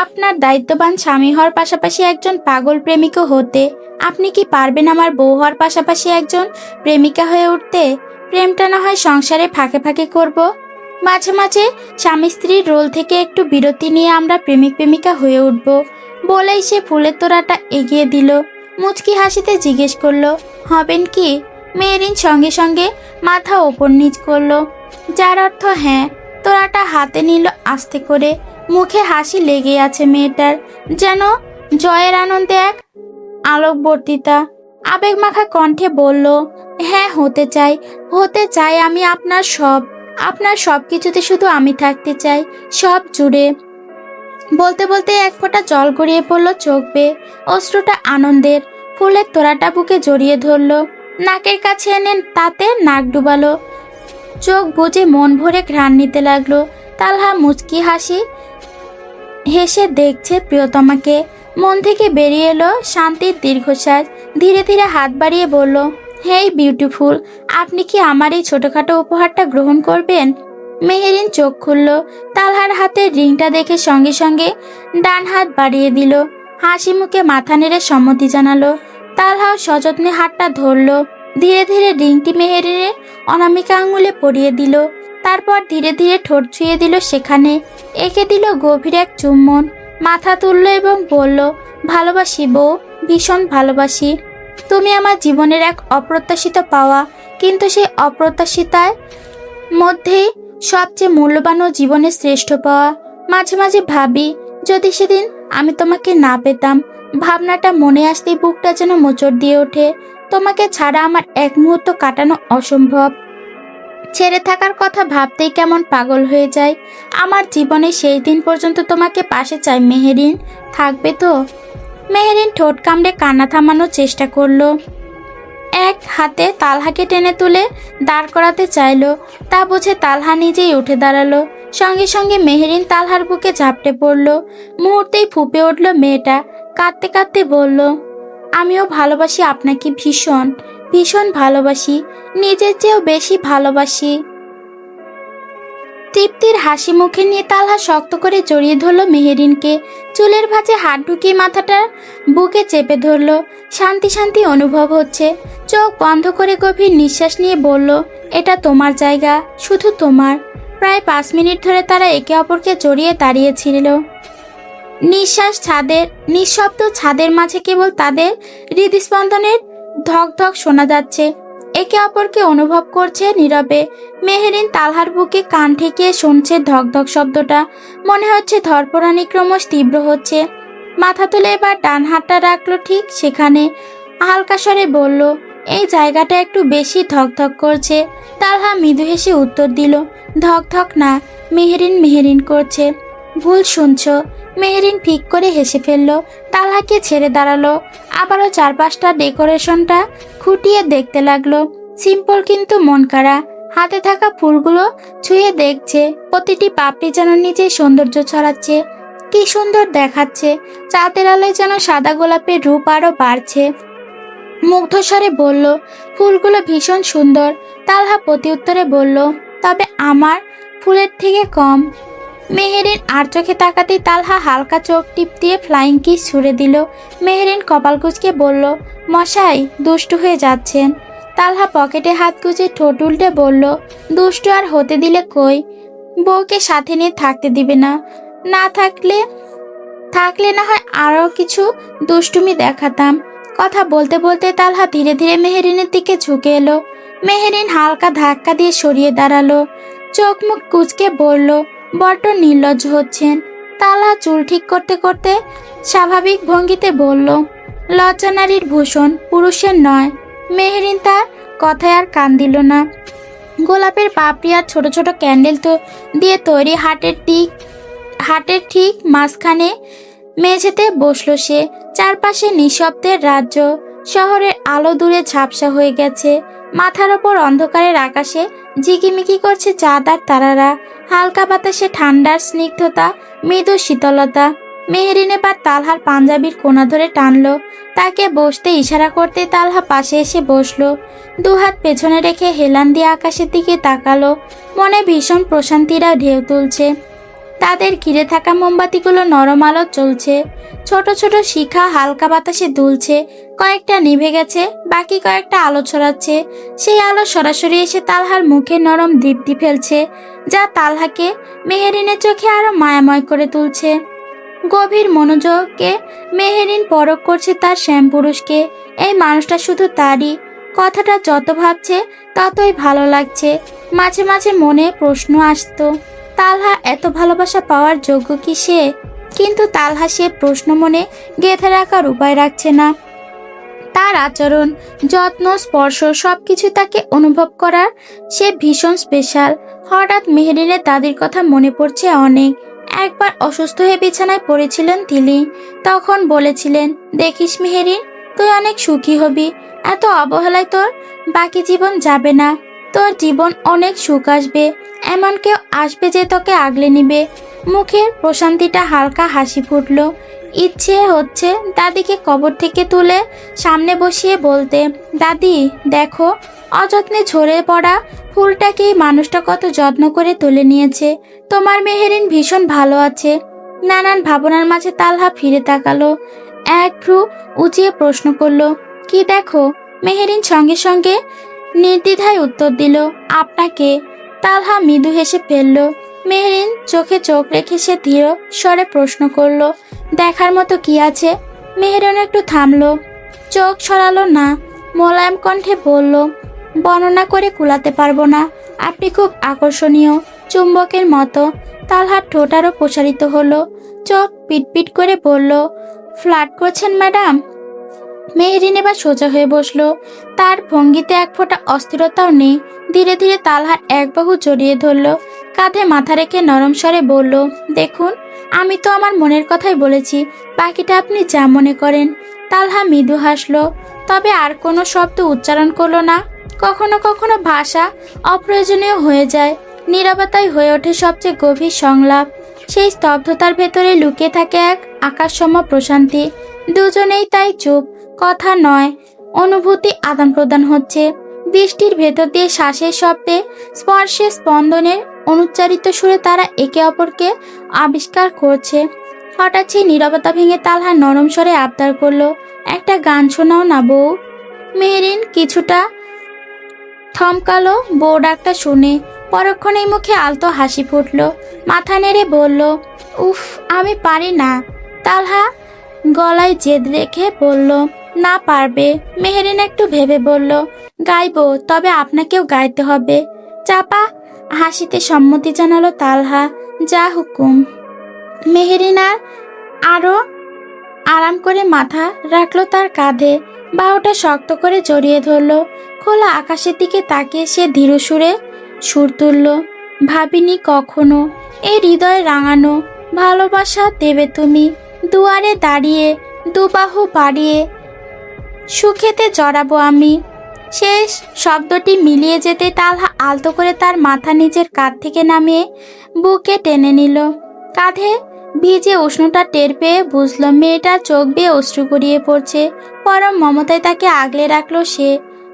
আপনার দায়িত্ববান স্বামী হওয়ার পাশাপাশি একজন পাগল প্রেমিকও হতে। আপনি কি পারবেন আমার বউ হওয়ার পাশাপাশি একজন প্রেমিকা হয়ে উঠতে? প্রেমটা না হয় সংসারে ফাঁকে ফাঁকে করব। মাঝে মাঝে স্বামী স্ত্রীর রোল থেকে একটু বিরতি নিয়ে আমরা প্রেমিক প্রেমিকা হয়ে উঠব। বলেই সে ফুলের তোড়াটা এগিয়ে দিল। মুচকি হাসিতে জিজ্ঞেস করলো, হবেন কি? মেয়েরিন সঙ্গে সঙ্গে মাথা ওপর নিচ করলো, যার অর্থ হ্যাঁ। তোড়াটা হাতে নিল আস্তে করে। মুখে হাসি লেগে আছে মেয়েটার, যেন জয়ের আনন্দে এক আলোকবর্তিতা। আবেগমাখা কণ্ঠে বলল, হ্যাঁ হতে চাই আমি আপনার সব কিছুতে শুধু আমি থাকতে চাই, সব জুড়ে। বলতে বলতে এক ফোঁটা জল গড়িয়ে পড়ল চোখ বেয়ে। অশ্রুটা আনন্দের। ফুলের তোড়াটা বুকে জড়িয়ে ধরল, নাকের কাছে এনে তাতে নাক ডুবালো। চোখ বুজে মন ভরে ঘ্রাণ নিতে লাগলো। তালহা মুচকি হেসে দেখছে প্রিয়তমাকে। মন থেকে বেরিয়ে এলো শান্তির দীর্ঘশ্বাস। ধীরে ধীরে হাত বাড়িয়ে বলল, হেই বিউটিফুল, আপনি কি আমার এই ছোটখাটো উপহারটা গ্রহণ করবেন? মেহেরিন চোখ খুলল। তালহার হাতের রিংটা দেখে সঙ্গে সঙ্গে ডান হাত বাড়িয়ে দিল। হাসি মুখে মাথা নেড়ে সম্মতি জানালো। তালহাও সযত্নে হাতটা ধরল। ধীরে ধীরে রিংটি মেহেরিনের অনামিকা আঙুলে পরিয়ে দিল। তারপর ধীরে ধীরে ঠোঁট ছুঁয়ে দিল সেখানে। এঁকে দিল গভীর এক চুম্বন। মাথা তুলল এবং বলল, ভালোবাসি বউ, ভীষণ ভালোবাসি। তুমি আমার জীবনের এক অপ্রত্যাশিত পাওয়া, কিন্তু সেই অপ্রত্যাশিতার মধ্যেই সবচেয়ে মূল্যবান ও জীবনের শ্রেষ্ঠ পাওয়া। মাঝে মাঝে ভাবি, যদি সেদিন আমি তোমাকে না পেতাম। ভাবনাটা মনে আসতেই বুকটা যেন মোচড় দিয়ে ওঠে। তোমাকে ছাড়া আমার এক মুহূর্ত কাটানো অসম্ভব। ছেড়ে থাকার কথা ভাবতেই কেমন পাগল হয়ে যায়। আমার জীবনে সেই দিন পর্যন্ত তোমাকে পাশে চাই মেহেরিন, থাকবে তো? মেহেরিন ঠোঁট কামড়ে কান্না থামানোর চেষ্টা করলো। এক হাতে তালহাকে টেনে তুলে দাঁড় করাতে চাইলো। তা বুঝে তালহা নিজেই উঠে দাঁড়ালো। সঙ্গে সঙ্গে মেহেরিন তালহার বুকে ঝাপটে পড়ল। মুহূর্তেই ফুঁপে উঠল মেয়েটা। কাঁদতে কাঁদতে বলল, আমিও ভালোবাসি আপনাকে, ভীষণ ভীষণ ভালোবাসি, নিজের চেয়েও বেশি ভালোবাসি। তৃপ্তির হাসি মুখে নিয়ে তালহা শক্ত করে জড়িয়ে ধরল মেহেরিনকে। চুলের ভাঁজে হাত ঢুকিয়ে মাথাটা বুকে চেপে ধরল। শান্তি শান্তি অনুভব হচ্ছে। চোখ বন্ধ করে গভীর নিঃশ্বাস নিয়ে বলল, এটা তোমার জায়গা, শুধু তোমার। প্রায় 5 মিনিট ধরে তারা একে অপরকে জড়িয়ে দাঁড়িয়েছিল। নিঃশব্দ ছাদের মাঝে কেবল তাদের হৃদস্পন্দনের ধক ধক শোনা যাচ্ছে। একে অপরকে অনুভব করছে নীরবে। মেহেরিন তালহার বুকে কান ঠেকিয়ে শুনছে ধক ধক শব্দটা। মনে হচ্ছে ধড়পড়ানি ক্রমশ তীব্র হচ্ছে। মাথা তুলে এবার ডান হাতটা রাখলো ঠিক সেখানে। হালকা স্বরে বলল, এই জায়গাটা একটু বেশি ধক ধক করছে। তালহা মৃদু হেসে উত্তর দিল, ধক ধক না, মেহেরিন মেহেরিন করছে। ভুল শুনছো। মেহেরিন ঠিক করে হেসে ফেলল। তালহাকে ছেড়ে দাঁড়ালো। আবারও চারপাশটা ডেকোরেশনটা খুঁটিয়ে দেখতে লাগলো। সিম্পল কিন্তু মন কাড়া। হাতে থাকা ফুলগুলো ছুঁয়ে দেখছে। প্রতিটি পাপড়ি যেন নিজেই সৌন্দর্য ছড়াচ্ছে। কি সুন্দর দেখাচ্ছে। চাঁদের আলোয় যেন সাদা গোলাপের রূপ আরো বাড়ছে। মুগ্ধস্বরে বলল, ফুলগুলো ভীষণ সুন্দর। তালহা প্রতি উত্তরে বলল, তবে আমার ফুলের থেকে কম। মেহেরিন আর চোখে তাকাতেই তালহা হালকা চোখ টিপ দিয়ে ফ্লাইং কিস ছুড়ে দিল। মেহেরিন কপাল কুঁচকে বলল, মশাই দুষ্টু হয়ে যাচ্ছেন। তালহা পকেটে হাত গুজে ঠোঁট উল্টে বলল, দুষ্টু আর হতে দিলে কই? বউকে সাথে নিয়ে থাকতে দিবে না? না থাকলে না হয় আরো কিছু দুষ্টুমি দেখাতাম। কথা বলতে বলতে তালহা ধীরে ধীরে মেহেরিনের দিকে ঝুঁকে এলো। মেহেরিন হালকা ধাক্কা দিয়ে সরিয়ে দাঁড়ালো। চোখ মুখ কুঁচকে বলল, বড্ড নির্লজ্জ হচ্ছেন। তালহা চুল ঠিক করতে করতে স্বাভাবিক ভঙ্গিতে বলল, লজ্জা নারীর ভূষণ, পুরুষের নয়। মেহেরিন তার কথায় আর কান দিল না। গোলাপের পাপড়ি আর ছোট ছোট ক্যান্ডেল তো দিয়ে তৈরি হাটের ঠিক মাঝখানে মেঝেতে বসলো সে। চারপাশে নিঃশব্দের রাজ্য। শহরের আলো দূরে ঝাপসা হয়ে গেছে। মাথার ওপর অন্ধকারের আকাশে ঝিকিমিকি করছে চাঁদ আর তারারা। হালকা বাতাসে ঠান্ডার স্নিগ্ধতা, মৃদু শীতলতা। মেহেরিন এবার তালহার পাঞ্জাবির কোনা ধরে টানলো। তাকে বসতে ইশারা করতে তালহা পাশে এসে বসলো। দুহাত পেছনে রেখে হেলান দিয়ে আকাশের দিকে তাকালো। মনে ভীষণ প্রশান্তিরা ঢেউ তুলছে। তাদের ঘিরে থাকা মোমবাতিগুলো নরম আলো চলছে। ছোট ছোট শিখা হালকা বাতাসে দুলছে। কয়েকটা নিভে গেছে, বাকি কয়েকটা আলো ছড়াচ্ছে। সেই আলো সরাসরি এসে তালহার মুখে নরম দীপ্তি ফেলছে, যা তালহাকে মেহেরিনের চোখে আরো মায়াময় করে তুলছে। গভীর মনোযোগে মেহেরিন পরখ করছে তার শ্যামপুরুষকে। এই মানুষটা শুধু তারই। কথাটা যত ভাবছে ততই ভালো লাগছে। মাঝে মাঝে মনে প্রশ্ন আসতো, তালহা এত ভালোবাসা পাওয়ার যোগ্য কি সে? কিন্তু তালহা সে প্রশ্ন মনে গেঁথে রাখার উপায় রাখছে না। তার আচরণ, যত্ন, স্পর্শ সবকিছু তাকে অনুভব করার সে ভীষণ স্পেশাল। হঠাৎ মেহেরিনের দাদির কথা মনে পড়ছে অনেক। একবার অসুস্থ হয়ে বিছানায় পড়েছিলেন তিনি। তখন বলেছিলেন, দেখিস মেহেরিন, তুই অনেক সুখী হবি। এত অবহেলায় তোর বাকি জীবন যাবে না। তোর জীবন অনেক সুখ আসবে। এমন কেউ আসবে যে তোকে আগলে নিবে। মুখের প্রশান্তিটা হালকা হাসি ফুটল। ইচ্ছে হচ্ছে দাদিকে কবর থেকে তুলে সামনে বসিয়ে বলতে, দাদি দেখো, অযত্নে ঝরে পড়া ফুলটাকে মানুষটা কত যত্ন করে তুলে নিয়েছে। তোমার মেহেরিন ভীষণ ভালো আছে। নানান ভাবনার মাঝে তালহা ফিরে তাকালো। এক ভ্রু উঁচিয়ে প্রশ্ন করলো, কি দেখো? মেহেরিন সঙ্গে সঙ্গে নির্দ্বিধায় উত্তর দিল, আপনাকে। তালহা মৃদু হেসে ফেলল। মেহেরিন চোখে চোখ রেখে সে ধীর স্বরে প্রশ্ন করলো, দেখার মতো কি আছে? মেহেরিন একটু থামলো, চোখ সরালো না, মোলায়েম কণ্ঠে বলল, বর্ণনা করে কুলাতে পারবো না। আপনি খুব আকর্ষণীয়, চুম্বকের মতো। তালহার ঠোঁট আরো প্রসারিত হলো। চোখ পিটপিট করে বলল, ফ্লার্ট করছেন ম্যাডাম? মেহেরিন এবার সোজা হয়ে বসলো। তার ভঙ্গিতে এক ফোঁটা অস্থিরতাও নেই। ধীরে ধীরে তালহার এক বাহু জড়িয়ে ধরল। কাঁধে মাথা রেখে নরম স্বরে বলল, দেখুন, আমি তো আমার মনের কথাই বলেছি। বাকিটা আপনি যা মনে করেন। তালহা মৃদু হাসলো, তবে আর কোনো শব্দ উচ্চারণ করলো না। কখনো কখনো ভাষা অপ্রয়োজনীয় হয়ে যায়। নীরবতাই হয়ে ওঠে সবচেয়ে গভীর সংলাপ। সেই স্তব্ধতার ভেতরে লুকিয়ে থাকে এক আকাশসম প্রশান্তি। দুজনেই তাই চুপ, কথা নয়, অনুভূতি আদান প্রদান হচ্ছে। দৃষ্টির ভেতর দিয়ে শ্বাসের শব্দে, স্পর্শে, স্পন্দনের অনুচ্চারিত সুরে তারা একে অপরকে আবিষ্কার করছে। হঠাৎ সেই নীরবতা ভেঙে তালহা নরম স্বরে আবদার করলো, একটা গান শোনাও না বউ। মেহেরিন কিছুটা থমকালো বউ ডাকটা শুনে। পরক্ষণেই মুখে আলতো হাসি ফুটল। মাথা নেড়ে বলল, উফ, আমি পারি না। তালহা গলায় জেদ রেখে বলল, না পারবে। মেহেরিন একটু ভেবে বলল, গাইবো, তবে আপনাকেও গাইতে হবে। চাপা হাসিতে সম্মতি জানালো তালহা, যা হুকুম। মেহেরিন আরো আরাম করে মাথা রাখলো তার কাঁধে। বাহুটা শক্ত করে জড়িয়ে ধরলো। খোলা আকাশের দিকে তাকিয়ে সে ধীর সুরে সুর তুলল, ভাবিনি কখনো এই হৃদয় রাঙানো ভালোবাসা দেবে তুমি। দুয়ারে দাঁড়িয়ে দুবাহু বাড়িয়ে সুখেতে জড়াবো আমি। শেষ শব্দটি মিলিয়ে যেতে তালহা আলতো করে তার মাথা নিজের কাঁধ থেকে নামিয়ে বুকে টেনে নিল। কাঁধে ভিজে উষ্ণতা টের পেয়ে বুঝলো মেয়েটার চোখ বেয়ে অশ্রু গড়িয়ে পড়ছে। পরম মমতায় তাকে আগলে রাখলো সে।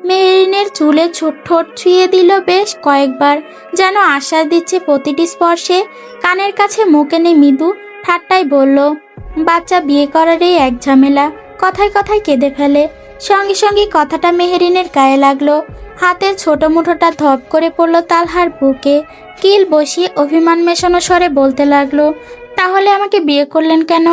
মেহেরিনের চুলে ঠোঁট ছুঁয়ে দিল বেশ কয়েকবার, যেন আশ্বাস দিচ্ছে প্রতিটি স্পর্শে। কানের কাছে মুখ এনে মৃদু ঠাট্টায় বলল, বাচ্চা বিয়ে করার এই এক ঝামেলা। কথায় কথায় কেঁদে ফেলে। সঙ্গে সঙ্গে কথাটা মেহেরিনের গায়ে লাগলো। হাতের ছোট মুঠোটা ধপ করে পড়ল তালহার বুকে। কিল বসিয়ে অভিমান মেশানো স্বরে বলতে লাগলো, তাহলে আমাকে বিয়ে করলেন কেন?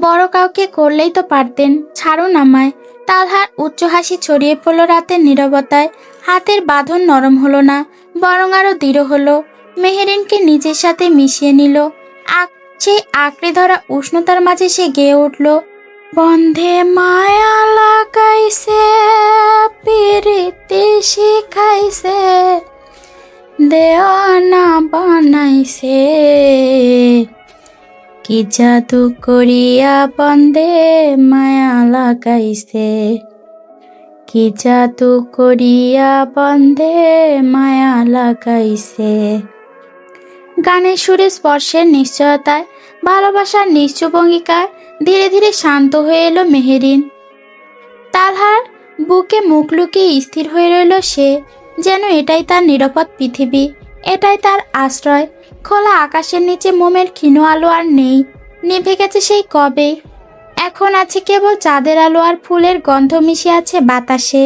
বড় কাউকে করলেই তো পারতেন, ছাড়ুন আমায়। তালহার উচ্চ হাসি ছড়িয়ে পড়ল রাতের নীরবতায়। হাতের বাঁধন নরম হলো না, বরং আরো দৃঢ় হলো। মেহেরিনকে নিজের সাথে মিশিয়ে নিল। সেই আঁকড়ে ধরা উষ্ণতার মাঝে সে গেয়ে উঠল, বন্ধে মায়া লাগাইছে, পিরিতি শিখাইছে, দেওয়ানা বানাইছে। কি জাদু করিয়া বন্ধে মায়া লাগাইছে, কি জাদু করিয়া বন্ধে মায়া লাগাইছে। গানের সুরে স্পর্শের নিশ্চয়তায়, ভালোবাসার নিশ্চুভঙ্গিকায় ধীরে ধীরে শান্ত হয়ে এলো মেহেরিন। তালহার বুকে মুখ লুকিয়ে স্থির হয়ে রইল সে, যেন এটাই তার নিরাপদ পৃথিবী, এটাই তার আশ্রয়। খোলা আকাশের নিচে মোমের ক্ষীণ আলো আর নেই, নিভে গেছে সেই কবে। এখন আছে কেবল চাঁদের আলো আর ফুলের গন্ধ মিশে আছে বাতাসে।